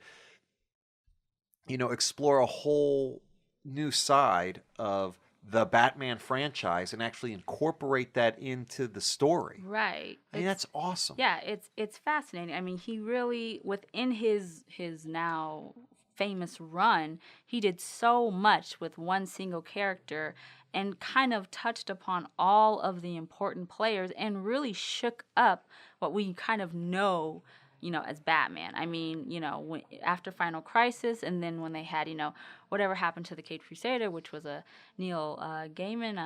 [SPEAKER 1] explore a whole new side of the Batman franchise and actually incorporate that into the story.
[SPEAKER 2] Right.
[SPEAKER 1] I mean, that's awesome.
[SPEAKER 2] Yeah, it's fascinating. I mean, he really, within his now famous run, he did so much with one single character and kind of touched upon all of the important players and really shook up what we kind of know, as Batman. I mean, after Final Crisis, and then when they had, whatever happened to the Caped Crusader, which was a Neil Gaiman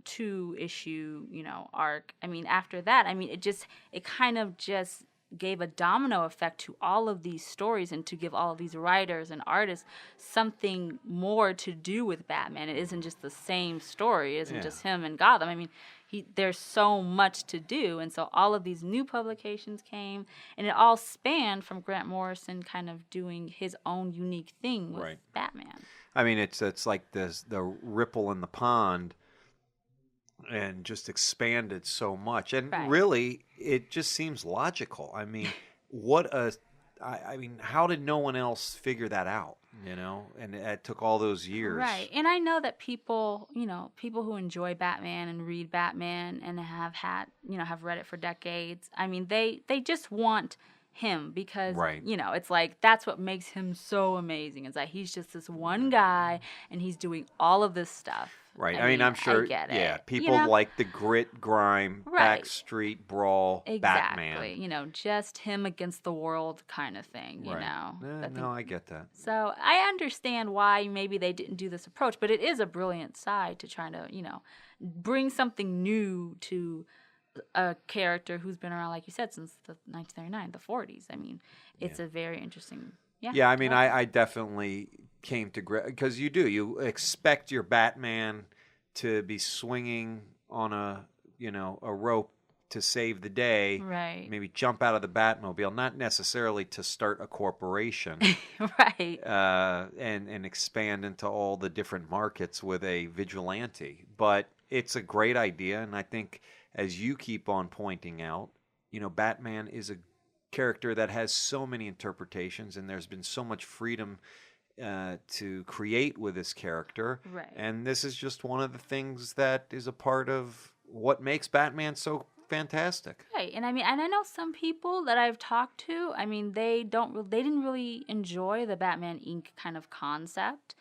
[SPEAKER 2] 2-issue, arc. I mean, after that, I mean, it kind of just gave a domino effect to all of these stories and to give all of these writers and artists something more to do with Batman. It isn't just the same story. It isn't just him and Gotham. I mean, there's so much to do. And so all of these new publications came, and it all spanned from Grant Morrison kind of doing his own unique thing with Batman.
[SPEAKER 1] I mean, it's like the ripple in the pond and just expanded so much. And really, it just seems logical. I mean, I mean, how did no one else figure that out, And it took all those years.
[SPEAKER 2] Right. And I know that people who enjoy Batman and read Batman and have had, have read it for decades, I mean, they just want him because, it's like that's what makes him so amazing is that he's just this one guy and he's doing all of this stuff.
[SPEAKER 1] Right. I mean, I'm sure,
[SPEAKER 2] I get it.
[SPEAKER 1] people like the grit, grime, backstreet brawl, Batman.
[SPEAKER 2] Exactly. Just him against the world kind of thing,
[SPEAKER 1] No, I get that.
[SPEAKER 2] So I understand why maybe they didn't do this approach, but it is a brilliant side to try to, bring something new to a character who's been around, like you said, since the 1939, the 40s. I mean, it's a very interesting.
[SPEAKER 1] Yeah, I mean, I definitely came to because you expect your Batman to be swinging on a rope to save the day,
[SPEAKER 2] right?
[SPEAKER 1] Maybe jump out of the Batmobile, not necessarily to start a corporation,
[SPEAKER 2] right?
[SPEAKER 1] And expand into all the different markets with a vigilante. But it's a great idea, and I think as you keep on pointing out, Batman is a character that has so many interpretations, and there's been so much freedom to create with this character.
[SPEAKER 2] Right.
[SPEAKER 1] And this is just one of the things that is a part of what makes Batman so fantastic.
[SPEAKER 2] Right. And I mean, and I know some people that I've talked to, I mean, they didn't really enjoy the Batman Inc. kind of concept.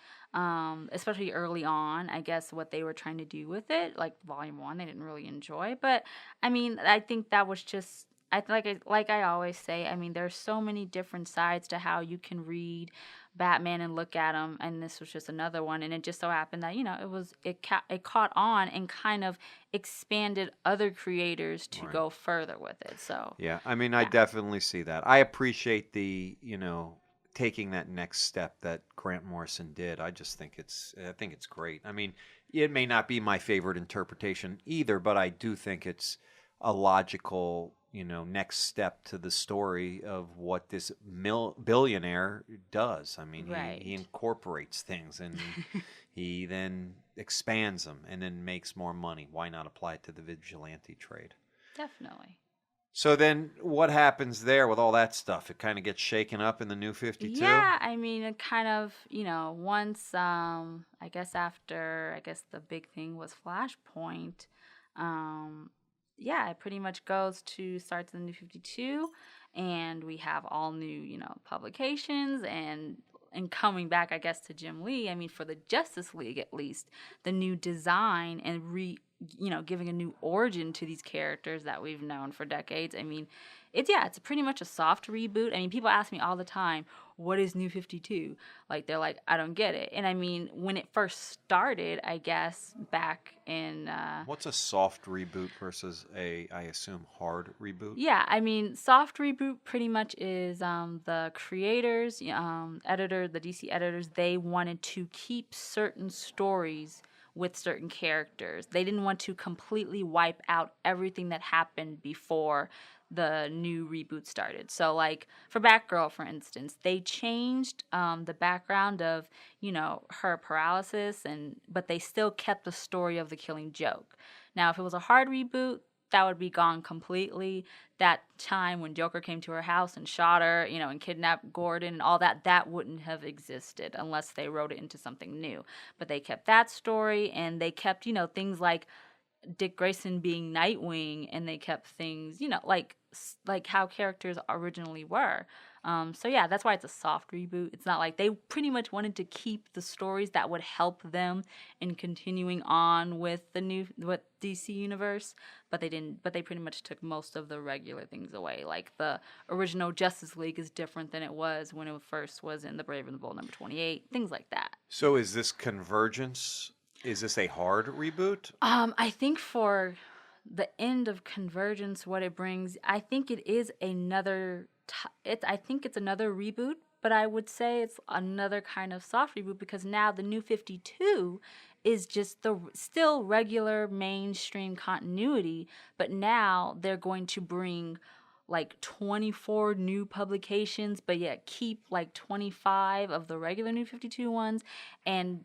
[SPEAKER 2] Especially early on, I guess what they were trying to do with it, like Volume 1, they didn't really enjoy. But I mean, I think that was just, like I always say, I mean, there's so many different sides to how you can read Batman and look at him, and this was just another one. And it just so happened that it caught on and kind of expanded other creators to go further with it. So
[SPEAKER 1] yeah, I mean, I definitely see that. I appreciate the taking that next step that Grant Morrison did. I think it's great. I mean, it may not be my favorite interpretation either, but I do think it's a logical next step to the story of what this billionaire does. I mean, he
[SPEAKER 2] Right.
[SPEAKER 1] incorporates things and he then expands them and then makes more money. Why not apply it to the vigilante trade?
[SPEAKER 2] Definitely.
[SPEAKER 1] So then what happens there with all that stuff? It kind of gets shaken up in the New 52?
[SPEAKER 2] Yeah, I mean, it kind of, once, I guess the big thing was Flashpoint, yeah, it pretty much starts in the New 52, and we have all new, publications, and coming back, I guess, to Jim Lee, I mean, for the Justice League at least, the new design and giving a new origin to these characters that we've known for decades. I mean, it's pretty much a soft reboot. I mean, people ask me all the time, what is New 52? Like, they're like, I don't get it. And I mean, when it first started, I guess, back in...
[SPEAKER 1] What's a soft reboot versus I assume, hard reboot?
[SPEAKER 2] Yeah, I mean, soft reboot pretty much is the creators, the DC editors, they wanted to keep certain stories with certain characters. They didn't want to completely wipe out everything that happened before the new reboot started. So, like, for Batgirl, for instance, they changed the background of, her paralysis, but they still kept the story of the Killing Joke. Now, if it was a hard reboot, that would be gone completely. That time when Joker came to her house and shot her, and kidnapped Gordon and all that, that wouldn't have existed unless they wrote it into something new. But they kept that story, and they kept, things like Dick Grayson being Nightwing, and they kept things, like how characters originally were. So yeah, that's why it's a soft reboot. It's not like they pretty much wanted to keep the stories that would help them in continuing on with DC universe, but they didn't. But they pretty much took most of the regular things away. Like the original Justice League is different than it was when it first was in the Brave and the Bold #28. Things like that.
[SPEAKER 1] So is this Convergence? Is this a hard reboot?
[SPEAKER 2] I think for the end of Convergence, what it brings, I think it is another. I think it's another reboot, but I would say it's another kind of soft reboot because now the New 52 is just the still regular mainstream continuity, but now they're going to bring like 24 new publications, but yet keep like 25 of the regular New 52 ones. And,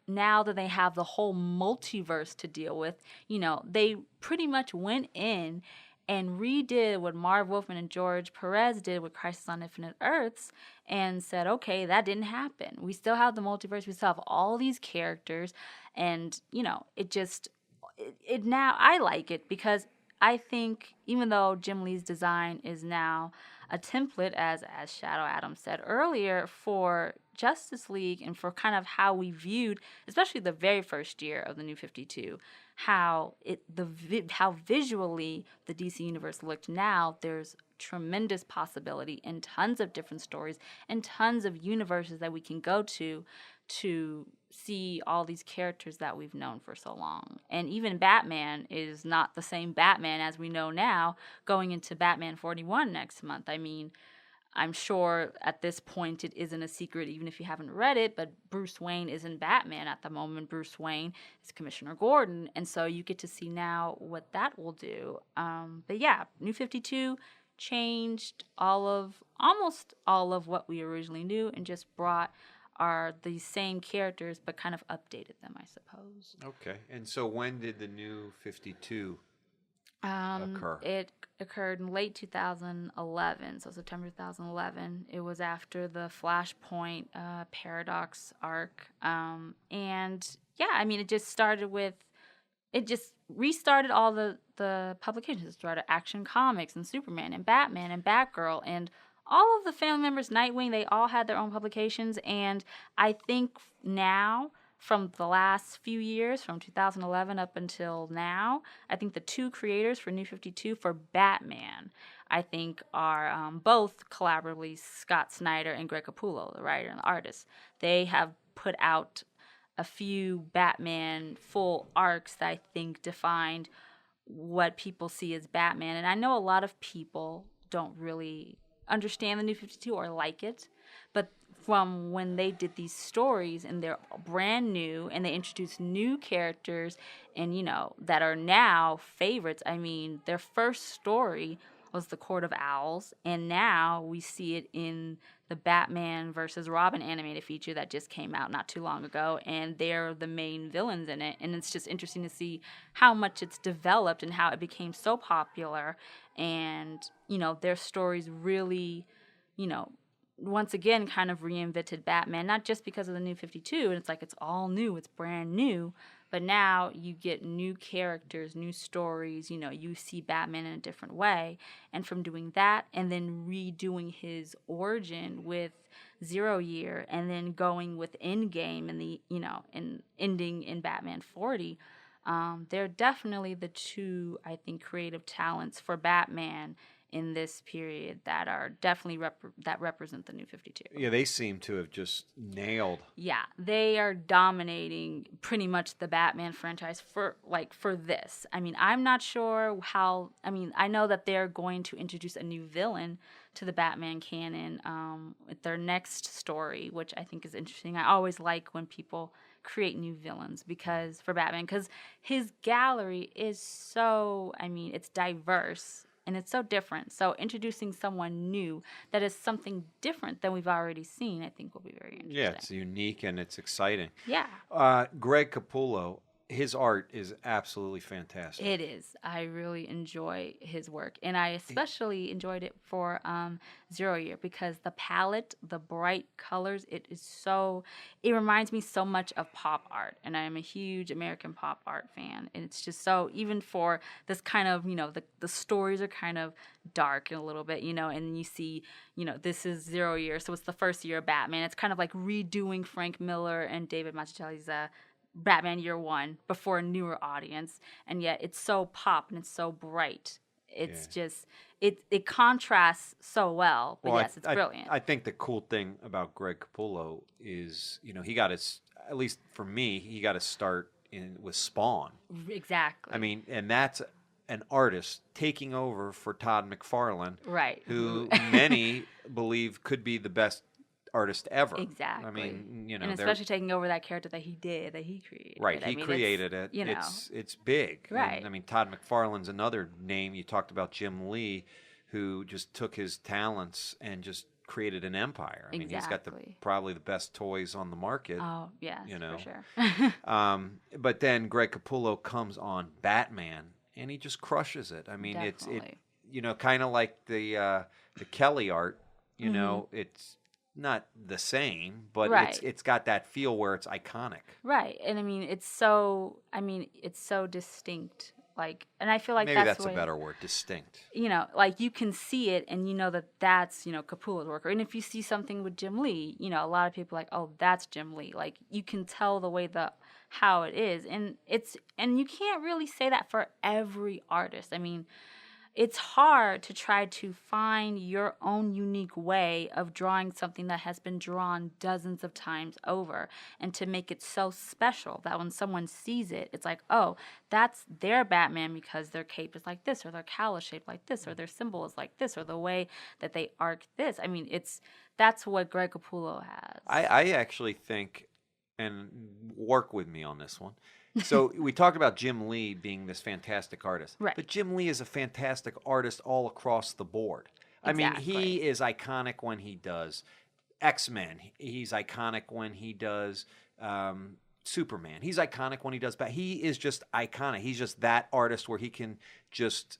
[SPEAKER 2] now that they have the whole multiverse to deal with, they pretty much went in and redid what Marv Wolfman and George Perez did with Crisis on Infinite Earths and said, okay, that didn't happen. We still have the multiverse. We still have all these characters. And, it now, I like it because I think even though Jim Lee's design is now a template, as Shadow Adam said earlier, for Justice League and for kind of how we viewed, especially the very first year of the New 52, how visually the DC universe looked now, there's tremendous possibility and tons of different stories and tons of universes that we can go to see all these characters that we've known for so long. And even Batman is not the same Batman as we know now going into Batman 41 next month. I mean, I'm sure at this point it isn't a secret, even if you haven't read it, but Bruce Wayne isn't Batman at the moment. Bruce Wayne is Commissioner Gordon. And so you get to see now what that will do. But yeah, New 52 changed almost all of what we originally knew and just brought the same characters, but kind of updated them, I suppose.
[SPEAKER 1] Okay. And so when did the New 52 occur?
[SPEAKER 2] It occurred in late 2011, so September 2011. It was after the Flashpoint Paradox arc. And yeah, I mean, it just restarted all the publications. It started Action Comics and Superman and Batman and Batgirl and all of the family members, Nightwing, they all had their own publications. And I think now, from the last few years, from 2011 up until now, I think the two creators for New 52 for Batman, I think, are both collaboratively Scott Snyder and Greg Capullo, the writer and the artist. They have put out a few Batman full arcs that I think defined what people see as Batman. And I know a lot of people don't really understand the New 52 or like it, but from when they did these stories and they're brand new and they introduced new characters and that are now favorites. I mean, their first story was the Court of Owls, and now we see it in the Batman versus Robin animated feature that just came out not too long ago, and they're the main villains in it. And it's just interesting to see how much it's developed and how it became so popular, and their stories really, once again kind of reinvented Batman, not just because of the New 52, and it's like it's all new, it's brand new, but now you get new characters, new stories, you see Batman in a different way. And from doing that and then redoing his origin with 0 Year and then going with Endgame and and ending in Batman 40, they're definitely the two, I think, creative talents for Batman in this period that are definitely that represent the New 52.
[SPEAKER 1] Yeah, they seem to have just nailed.
[SPEAKER 2] Yeah, they are dominating pretty much the Batman franchise for this. I mean, I'm not sure how. I mean, I know that they're going to introduce a new villain to the Batman canon with their next story, which I think is interesting. I always like when people create new villains because his gallery is so, it's diverse. And it's so different. So introducing someone new that is something different than we've already seen, I think will be very interesting.
[SPEAKER 1] Yeah, it's unique and it's exciting.
[SPEAKER 2] Yeah.
[SPEAKER 1] Greg Capullo, his art is absolutely fantastic.
[SPEAKER 2] It is. I really enjoy his work. And I especially enjoyed it for 0 Year because the palette, the bright colors, it reminds me so much of pop art. And I am a huge American pop art fan. And it's just so, even for this kind of, the stories are kind of dark a little bit, and you see, this is 0 Year. So it's the first year of Batman. It's kind of like redoing Frank Miller and David Mazzucchelli's Batman Year One before a newer audience, and yet it's so pop and it's so bright. It's just it contrasts so well. But yes, it's brilliant.
[SPEAKER 1] I think the cool thing about Greg Capullo is he got his, at least for me, he got to start with Spawn.
[SPEAKER 2] Exactly.
[SPEAKER 1] I mean, and that's an artist taking over for Todd McFarlane,
[SPEAKER 2] right?
[SPEAKER 1] Who many believe could be the best artist ever.
[SPEAKER 2] Exactly.
[SPEAKER 1] I mean,
[SPEAKER 2] and especially taking over that character that he created.
[SPEAKER 1] Right, he created it. It's big.
[SPEAKER 2] Right.
[SPEAKER 1] And, I mean, Todd McFarlane's another name. You talked about Jim Lee, who just took his talents and just created an empire. I mean, he's got probably the best toys on the market.
[SPEAKER 2] Oh, yeah, for sure.
[SPEAKER 1] But then Greg Capullo comes on Batman, and he just crushes it. I mean,
[SPEAKER 2] Definitely.
[SPEAKER 1] it's kind of like the Kelly art. It's not the same, but it's got that feel where it's iconic.
[SPEAKER 2] Right. And I mean, it's so distinct. And I feel like
[SPEAKER 1] maybe that's a better word, distinct.
[SPEAKER 2] You can see it and that's, Capullo's work. And if you see something with Jim Lee, a lot of people are like, oh, that's Jim Lee. You can tell the way how it is. And you can't really say that for every artist. I mean, it's hard to try to find your own unique way of drawing something that has been drawn dozens of times over and to make it so special that when someone sees it, it's like, oh, that's their Batman because their cape is like this or their cowl is shaped like this or their symbol is like this or the way that they arc this. I mean, that's what Greg Capullo has.
[SPEAKER 1] I actually think, and work with me on this one, so we talked about Jim Lee being this fantastic artist.
[SPEAKER 2] Right.
[SPEAKER 1] But Jim Lee is a fantastic artist all across the board.
[SPEAKER 2] Exactly.
[SPEAKER 1] I mean, he is iconic when he does X-Men. He's iconic when he does Superman. He's iconic when he does he is just iconic. He's just that artist where he can just,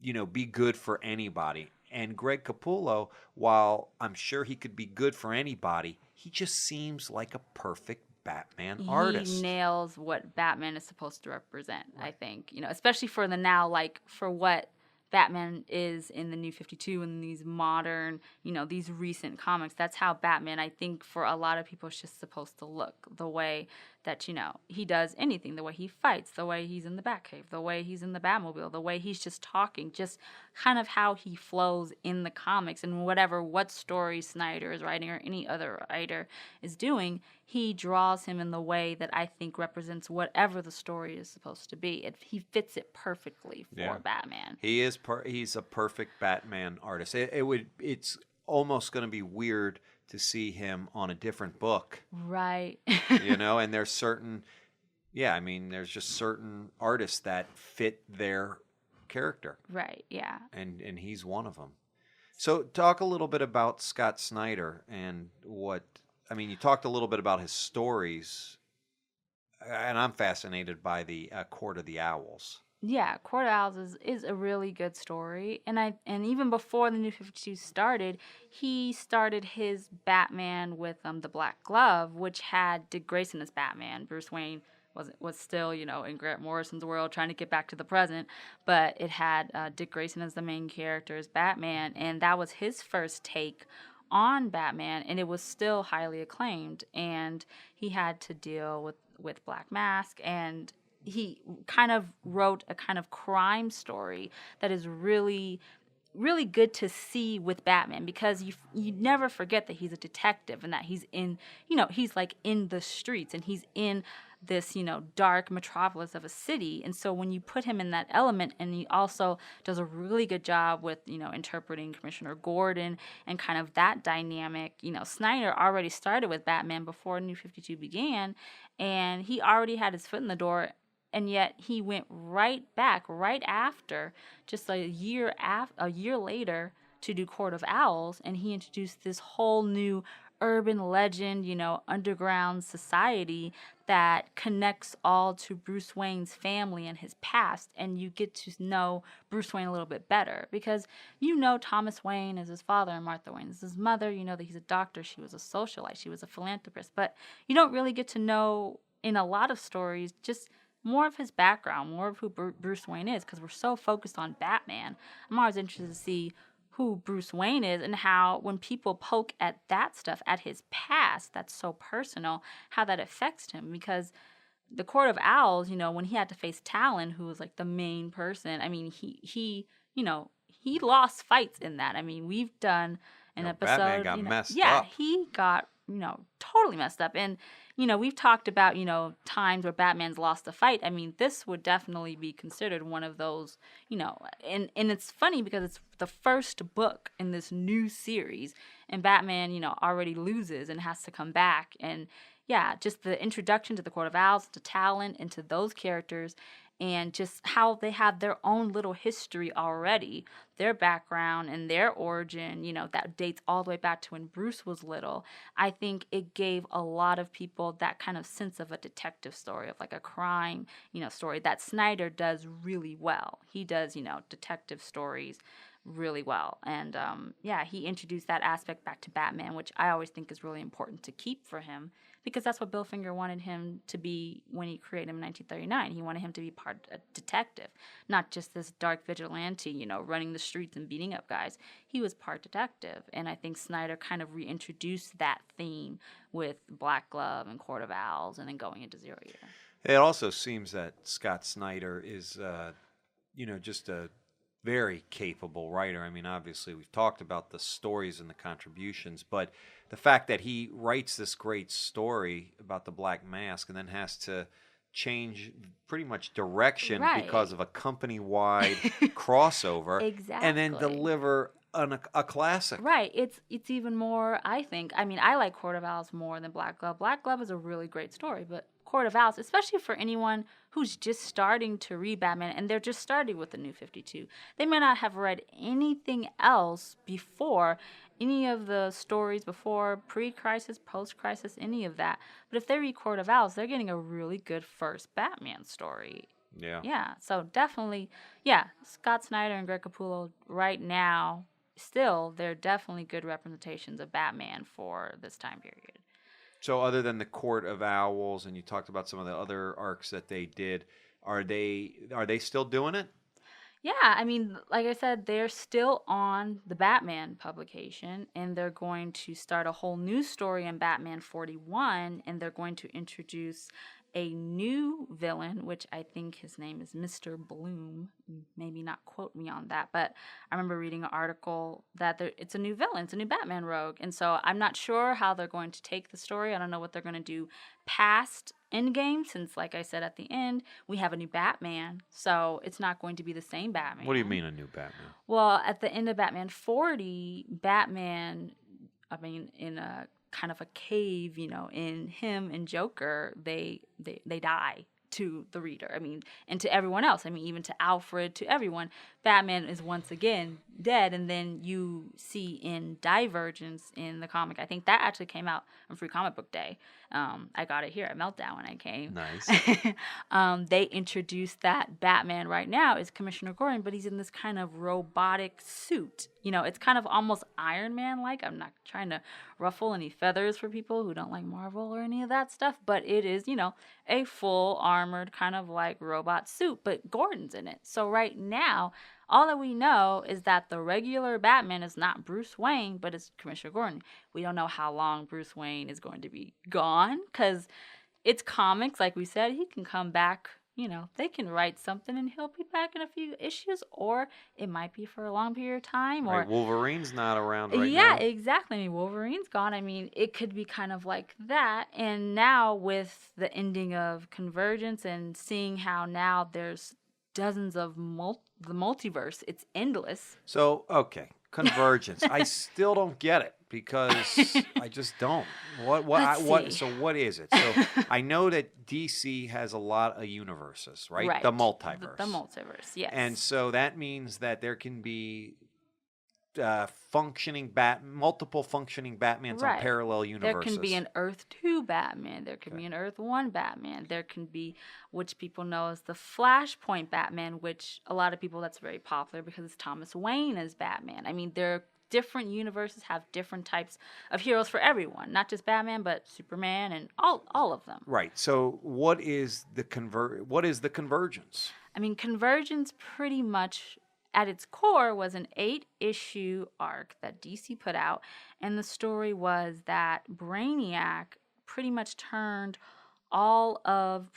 [SPEAKER 1] be good for anybody. And Greg Capullo, while I'm sure he could be good for anybody, he just seems like a perfect Batman artist.
[SPEAKER 2] He nails what Batman is supposed to represent, right. I think. Especially for the now, for what Batman is in the New 52 and these modern, these recent comics. That's how Batman, I think, for a lot of people is just supposed to look. The way that, he does anything, the way he fights, the way he's in the Batcave, the way he's in the Batmobile, the way he's just talking, just kind of how he flows in the comics and what story Snyder is writing or any other writer is doing, he draws him in the way that I think represents whatever the story is supposed to be. He fits it perfectly for Batman.
[SPEAKER 1] He is he's a perfect Batman artist. It's almost going to be weird to see him on a different book.
[SPEAKER 2] Right.
[SPEAKER 1] And there's certain, there's just certain artists that fit their character,
[SPEAKER 2] Right. Yeah.
[SPEAKER 1] and he's one of them. So talk a little bit about Scott Snyder and you talked a little bit about his stories, and I'm fascinated by the Court of the Owls.
[SPEAKER 2] Yeah, Court of Owls is a really good story, and even before the New 52 started, he started his Batman with the Black Glove, which had Dick Grayson as Batman. Bruce Wayne was still in Grant Morrison's world trying to get back to the present, but it had Dick Grayson as the main character as Batman, and that was his first take on Batman, and it was still highly acclaimed, and he had to deal with Black Mask, and he kind of wrote a kind of crime story that is really really good to see with Batman, because you never forget that he's a detective and that he's in he's like in the streets, and he's in this dark metropolis of a city. And so when you put him in that element, and he also does a really good job with interpreting Commissioner Gordon and kind of that dynamic. Snyder already started with Batman before New 52 began, and he already had his foot in the door. And yet he went right back, right after, just a year later, to do Court of Owls, and he introduced this whole new urban legend, underground society that connects all to Bruce Wayne's family and his past, and you get to know Bruce Wayne a little bit better, because Thomas Wayne is his father and Martha Wayne is his mother. You know that he's a doctor, she was a socialite, she was a philanthropist, but you don't really get to know, in a lot of stories, just more of his background, more of who Bruce Wayne is, because we're so focused on Batman. I'm always interested to see who Bruce Wayne is, and how when people poke at that stuff, at his past, that's so personal, how that affects him. Because the Court of Owls, when he had to face Talon, who was like the main person, I mean, he lost fights in that. I mean, we've done an episode.
[SPEAKER 1] Batman got messed up.
[SPEAKER 2] Yeah, he got totally messed up. And we've talked about, times where Batman's lost a fight. I mean, this would definitely be considered one of those, and it's funny because it's the first book in this new series, and Batman, already loses and has to come back. And yeah, just the introduction to the Court of Owls, to Talon, and to those characters, and just how they have their own little history already, their background and their origin, that dates all the way back to when Bruce was little. I think it gave a lot of people that kind of sense of a detective story, of like a crime, story that Snyder does really well. He does, detective stories really well. And he introduced that aspect back to Batman, which I always think is really important to keep for him, because that's what Bill Finger wanted him to be when he created him in 1939. He wanted him to be a detective, not just this dark vigilante, running the streets and beating up guys. He was part detective, and I think Snyder kind of reintroduced that theme with Black Glove and Court of Owls, and then going into Zero Year.
[SPEAKER 1] It also seems that Scott Snyder is, just a very capable writer. I mean, obviously, we've talked about the stories and the contributions, but the fact that he writes this great story about the Black Mask and then has to change pretty much direction because of a company-wide crossover,
[SPEAKER 2] Exactly.
[SPEAKER 1] and then deliver a classic.
[SPEAKER 2] Right. It's even more, I think. I mean, I like Court of Owls more than Black Glove. Black Glove is a really great story, but Court of Owls, especially for anyone who's just starting to read Batman, and they're just starting with the New 52. They may not have read anything else before, any of the stories before, pre-crisis, post-crisis, any of that. But if they read Court of Owls, they're getting a really good first Batman story.
[SPEAKER 1] Yeah.
[SPEAKER 2] Yeah, so definitely, Scott Snyder and Greg Capullo right now, still, they're definitely good representations of Batman for this time period.
[SPEAKER 1] So other than the Court of Owls, and you talked about some of the other arcs that they did, are they still doing it?
[SPEAKER 2] Yeah, I mean, like I said, they're still on the Batman publication, and they're going to start a whole new story in Batman 41, and they're going to introduce a new villain, which I think his name is Mr. Bloom. Maybe not quote me on that, but I remember reading an article that it's a new villain, it's a new Batman rogue, and so I'm not sure how they're going to take the story. I don't know what they're going to do past Endgame, since, like I said at the end, we have a new Batman, so it's not going to be the same Batman.
[SPEAKER 1] What do you mean a new Batman?
[SPEAKER 2] Well, at the end of Batman 40, Batman, in a kind of a cave, in him and Joker, they die to the reader. I mean, and to everyone else. I mean, even to Alfred, to everyone. Batman is once again dead. And then you see in Divergence in the comic, I think that actually came out on Free Comic Book Day. I got it here at Meltdown when I came.
[SPEAKER 1] Nice.
[SPEAKER 2] They introduced that Batman right now is Commissioner Gordon, but he's in this kind of robotic suit. You know, it's kind of almost Iron Man-like. I'm not trying to ruffle any feathers for people who don't like Marvel or any of that stuff, but it is, you know, a full armored kind of like robot suit, but Gordon's in it. So right now, all that we know is that the regular Batman is not Bruce Wayne, but it's Commissioner Gordon. We don't know how long Bruce Wayne is going to be gone because it's comics. Like we said, he can come back. You know, they can write something and he'll be back in a few issues, or it might be for a long period of time. Or
[SPEAKER 1] Right, Wolverine's not around right now.
[SPEAKER 2] Yeah, exactly. I mean, Wolverine's gone. I mean, it could be kind of like that. And now with the ending of Convergence and seeing how now there's dozens of the multiverse, it's endless.
[SPEAKER 1] So, okay, Convergence. I still don't get it because I just don't. So what is it? So I know that DC has a lot of universes, right? The multiverse.
[SPEAKER 2] The multiverse, yes.
[SPEAKER 1] And so that means that there can be multiple functioning Batmans on parallel universes.
[SPEAKER 2] There can be an Earth 2 Batman. There can be an Earth 1 Batman. There can be, which people know as the Flashpoint Batman, which a lot of people, that's very popular because it's Thomas Wayne as Batman. I mean, different universes have different types of heroes for everyone, not just Batman, but Superman and all of them.
[SPEAKER 1] Right. So what is the Convergence?
[SPEAKER 2] I mean, Convergence pretty much at its core was an 8-issue arc that DC put out, and the story was that Brainiac pretty much took all of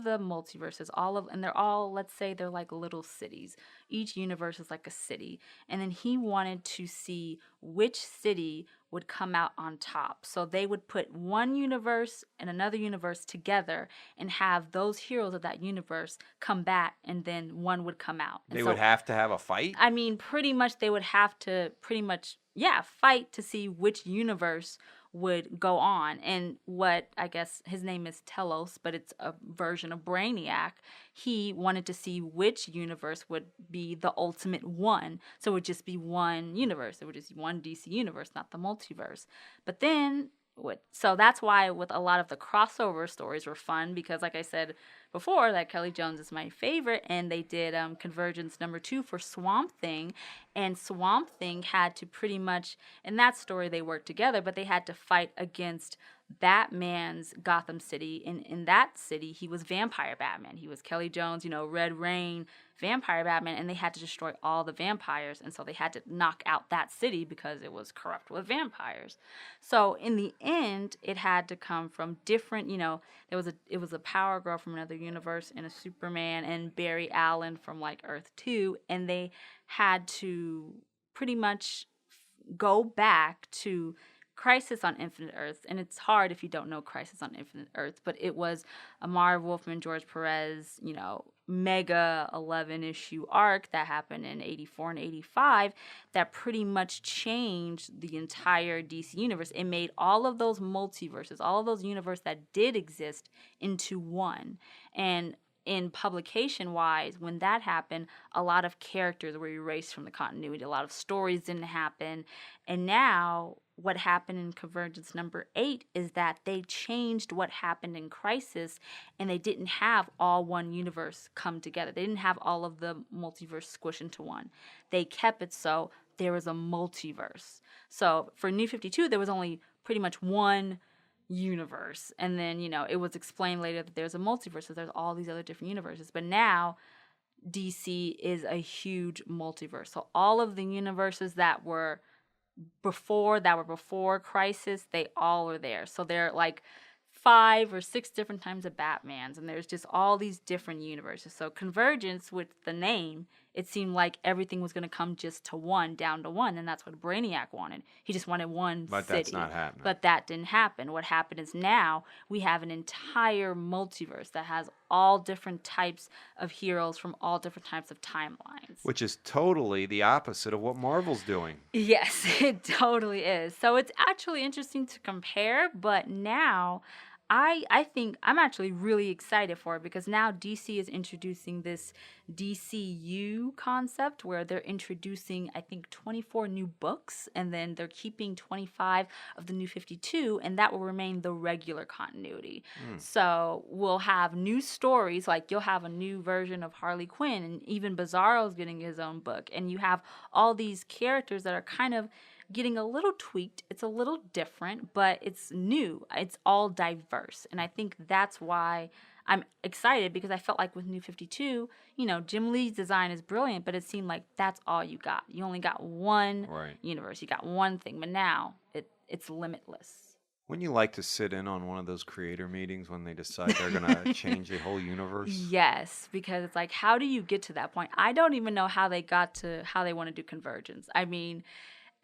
[SPEAKER 2] the multiverses, and they're all, let's say they're like little cities. Each universe is like a city. And then he wanted to see which city would come out on top. So they would put one universe and another universe together and have those heroes of that universe combat, and then one would come out.
[SPEAKER 1] They would have to have a fight?
[SPEAKER 2] I mean, pretty much they would have to fight to see which universe would go on. And what, I guess his name is Telos, but it's a version of Brainiac. He wanted to see which universe would be the ultimate one. So it would just be one universe. It would just be one DC universe, not the multiverse. But then so that's why with a lot of the crossover stories were fun, because like I said before, that Kelly Jones is my favorite, and they did Convergence #2 for Swamp Thing, and Swamp Thing had to pretty much, in that story they worked together, but they had to fight against Batman's Gotham City. In that city, he was Vampire Batman. He was Kelly Jones, Red Rain, Vampire Batman, and they had to destroy all the vampires, and so they had to knock out that city because it was corrupt with vampires. So in the end, it had to come from different, it was a Power Girl from another universe and a Superman and Barry Allen from like Earth 2, and they had to pretty much go back to Crisis on Infinite Earths, and it's hard if you don't know Crisis on Infinite Earths, but it was a Marv Wolfman, George Perez, mega 11-issue arc that happened in 84 and 85 that pretty much changed the entire DC universe. It made all of those multiverses, all of those universes that did exist into one. And in publication-wise, when that happened, a lot of characters were erased from the continuity. A lot of stories didn't happen. And now what happened in Convergence #8 is that they changed what happened in Crisis, and they didn't have all one universe come together. They didn't have all of the multiverse squish into one. They kept it so there was a multiverse. So for New 52, there was only pretty much one universe, and then it was explained later that there's a multiverse, so there's all these other different universes. But now DC is a huge multiverse, so all of the universes that were before Crisis, they all are there. So they're like 5 or 6 different times of Batmans, and there's just all these different universes. So Convergence, with the name, it seemed like everything was going to come just to one, down to one, and that's what Brainiac wanted. He just wanted one
[SPEAKER 1] But
[SPEAKER 2] city.
[SPEAKER 1] that's not happening.
[SPEAKER 2] But that didn't happen. What happened is now we have an entire multiverse that has all different types of heroes from all different types of timelines.
[SPEAKER 1] Which is totally the opposite of what Marvel's doing.
[SPEAKER 2] Yes, it totally is. So it's actually interesting to compare, but now I think I'm actually really excited for it because now DC is introducing this DCU concept where they're introducing, I think, 24 new books, and then they're keeping 25 of the New 52, and that will remain the regular continuity. So we'll have new stories, like you'll have a new version of Harley Quinn, and even Bizarro's getting his own book, and you have all these characters that are kind of getting a little tweaked. It's a little different, but it's new. It's all diverse. And I think that's why I'm excited, because I felt like with New 52, Jim Lee's design is brilliant, but it seemed like that's all you got. You only got one universe. You got one thing. But now it's limitless.
[SPEAKER 1] Wouldn't you like to sit in on one of those creator meetings when they decide they're going to change the whole universe?
[SPEAKER 2] Yes, because it's like, how do you get to that point? I don't even know how they got to how they want to do convergence. I mean,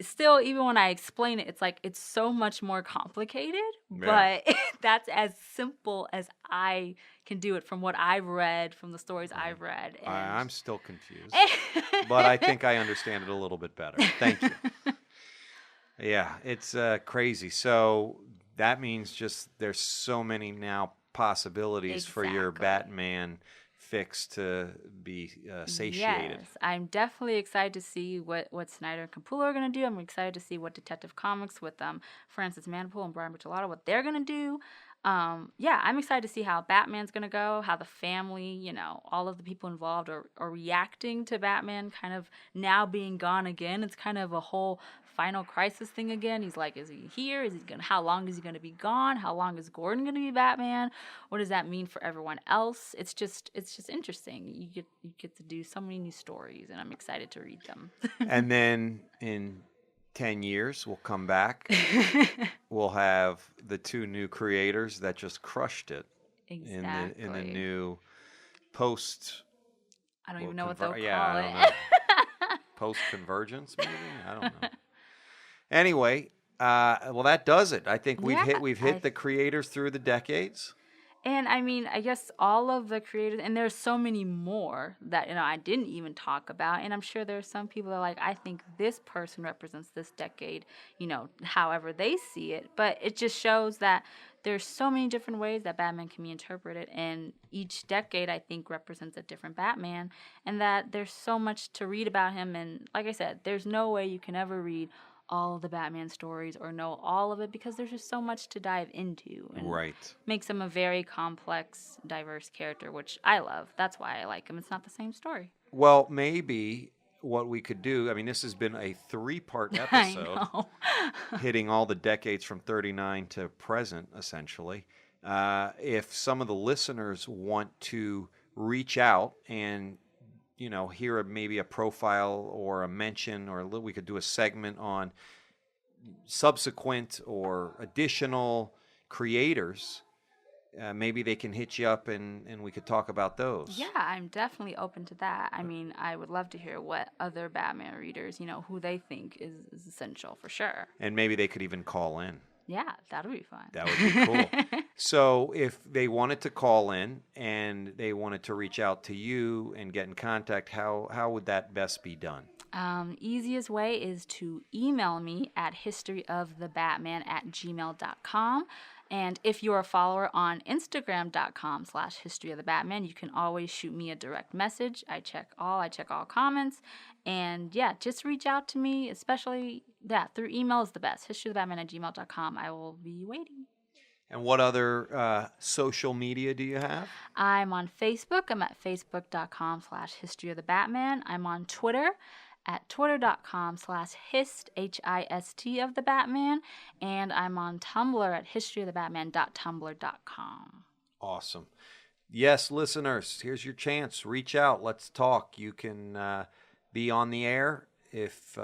[SPEAKER 2] still, even when I explain it, it's like it's so much more complicated, but that's as simple as I can do it from what I've read, from the stories I've read. And
[SPEAKER 1] I'm still confused, but I think I understand it a little bit better. Thank you. Yeah, it's crazy. So that means just there's so many now possibilities for your Batman fix to be satiated.
[SPEAKER 2] Yes, I'm definitely excited to see what Snyder and Capullo are going to do. I'm excited to see what Detective Comics with Francis Manapul and Brian Buccellato, what they're going to do. I'm excited to see how Batman's going to go, how the family, all of the people involved are reacting to Batman kind of now being gone again. It's kind of a whole final crisis thing again. He's like, is he here? How long is he going to be gone? How long is Gordon going to be Batman? What does that mean for everyone else? It's just interesting. You get to do so many new stories, and I'm excited to read them.
[SPEAKER 1] And then in 10 years, we'll come back. We'll have the two new creators that just crushed it
[SPEAKER 2] exactly.
[SPEAKER 1] in the new post.
[SPEAKER 2] I don't even know what they'll call it.
[SPEAKER 1] I don't know. Post-convergence, maybe? I don't know. Anyway, well, that does it. I think we've hit the creators through the decades.
[SPEAKER 2] And I mean, I guess all of the creators, and there's so many more that I didn't even talk about. And I'm sure there's some people that are like, I think this person represents this decade, however they see it. But it just shows that there's so many different ways that Batman can be interpreted, and each decade, I think, represents a different Batman, and that there's so much to read about him. And like I said, there's no way you can ever read all of the Batman stories or know all of it, because there's just so much to dive into. And makes him a very complex, diverse character, which I love. That's why I like him. It's not the same story.
[SPEAKER 1] Well, maybe what we could do, I mean, this has been a 3-part episode hitting all the decades from 39 to present, essentially. If some of the listeners want to reach out and hear maybe a profile or a mention, or we could do a segment on subsequent or additional creators. Maybe they can hit you up and we could talk about those.
[SPEAKER 2] Yeah, I'm definitely open to that. I mean, I would love to hear what other Batman readers, who they think is essential for sure.
[SPEAKER 1] And maybe they could even call in.
[SPEAKER 2] Yeah, that'll be fun.
[SPEAKER 1] That would be cool. So if they wanted to call in and they wanted to reach out to you and get in contact, how would that best be done?
[SPEAKER 2] Easiest way is to email me at historyofthebatman@gmail.com. And if you're a follower on Instagram.com/historyofthebatman, you can always shoot me a direct message. I check all comments. And yeah, just reach out to me, especially through email is the best. historyofthebatman@gmail.com. I will be waiting.
[SPEAKER 1] And what other social media do you have?
[SPEAKER 2] I'm on Facebook. I'm at facebook.com/historyofthebatman. I'm on Twitter at twitter.com/hist, HIST of the Batman. And I'm on Tumblr at historyofthebatman.tumblr.com.
[SPEAKER 1] Awesome. Yes, listeners, here's your chance. Reach out. Let's talk. You can be on the air if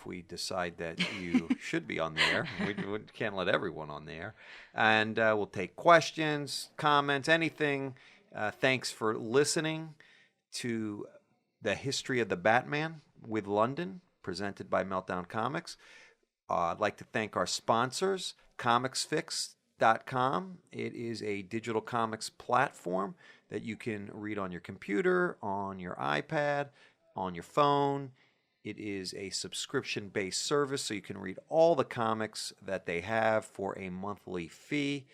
[SPEAKER 1] we decide that you should be on the air. We can't let everyone on the air. And we'll take questions, comments, anything. Thanks for listening to The History of the Batman with Londyn, presented by Meltdown Comics. I'd like to thank our sponsors, comicsfix.com. It is a digital comics platform that you can read on your computer, on your iPad, on your phone. It is a subscription-based service, so you can read all the comics that they have for a monthly fee.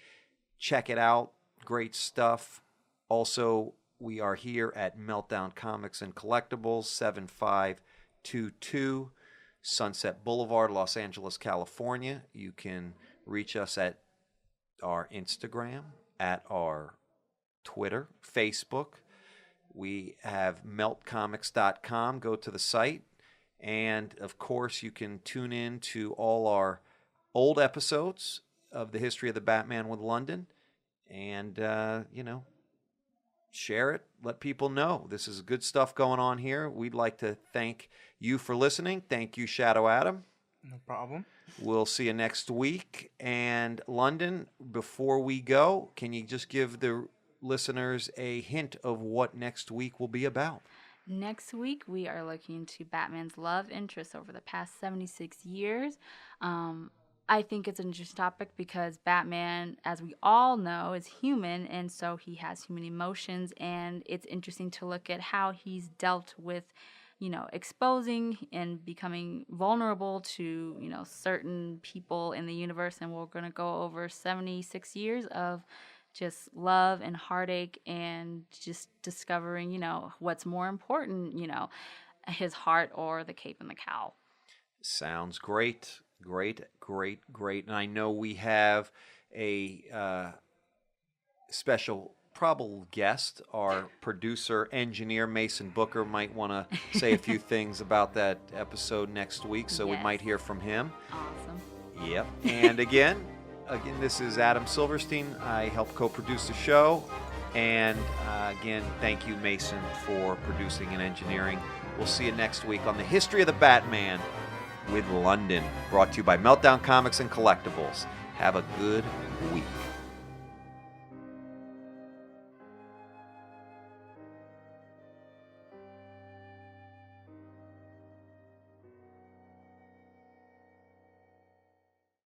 [SPEAKER 1] check it out. Great stuff. Also, we are here at Meltdown Comics and Collectibles, 7522 Sunset Boulevard, Los Angeles, California. You can reach us at our Instagram, at our Twitter, Facebook. We have meltcomics.com. Go to the site. And, of course, you can tune in to all our old episodes of the history of the Batman with Londyn. And, share it. Let people know. This is good stuff going on here. We'd like to thank you for listening. Thank you, Shadow Adam.
[SPEAKER 3] No problem.
[SPEAKER 1] We'll see you next week. And, Londyn, before we go, can you just give the listeners a hint of what next week will be about?
[SPEAKER 2] Next week, we are looking into Batman's love interest over the past 76 years. I think it's an interesting topic because Batman, as we all know, is human, and so he has human emotions, and it's interesting to look at how he's dealt with, exposing and becoming vulnerable to, certain people in the universe, and we're going to go over 76 years of just love and heartache and just discovering, what's more important, his heart or the cape and the cowl.
[SPEAKER 1] Sounds great. Great. And I know we have a special probable guest. Our producer, engineer, Mason Booker, might want to say a few things about that episode next week, so we might hear from him.
[SPEAKER 2] Awesome.
[SPEAKER 1] Yep. And again, this is Adam Silverstein. I help co-produce the show. And again, thank you, Mason, for producing and engineering. We'll see you next week on the History of the Batman with Londyn, brought to you by Meltdown Comics and Collectibles. Have a good week.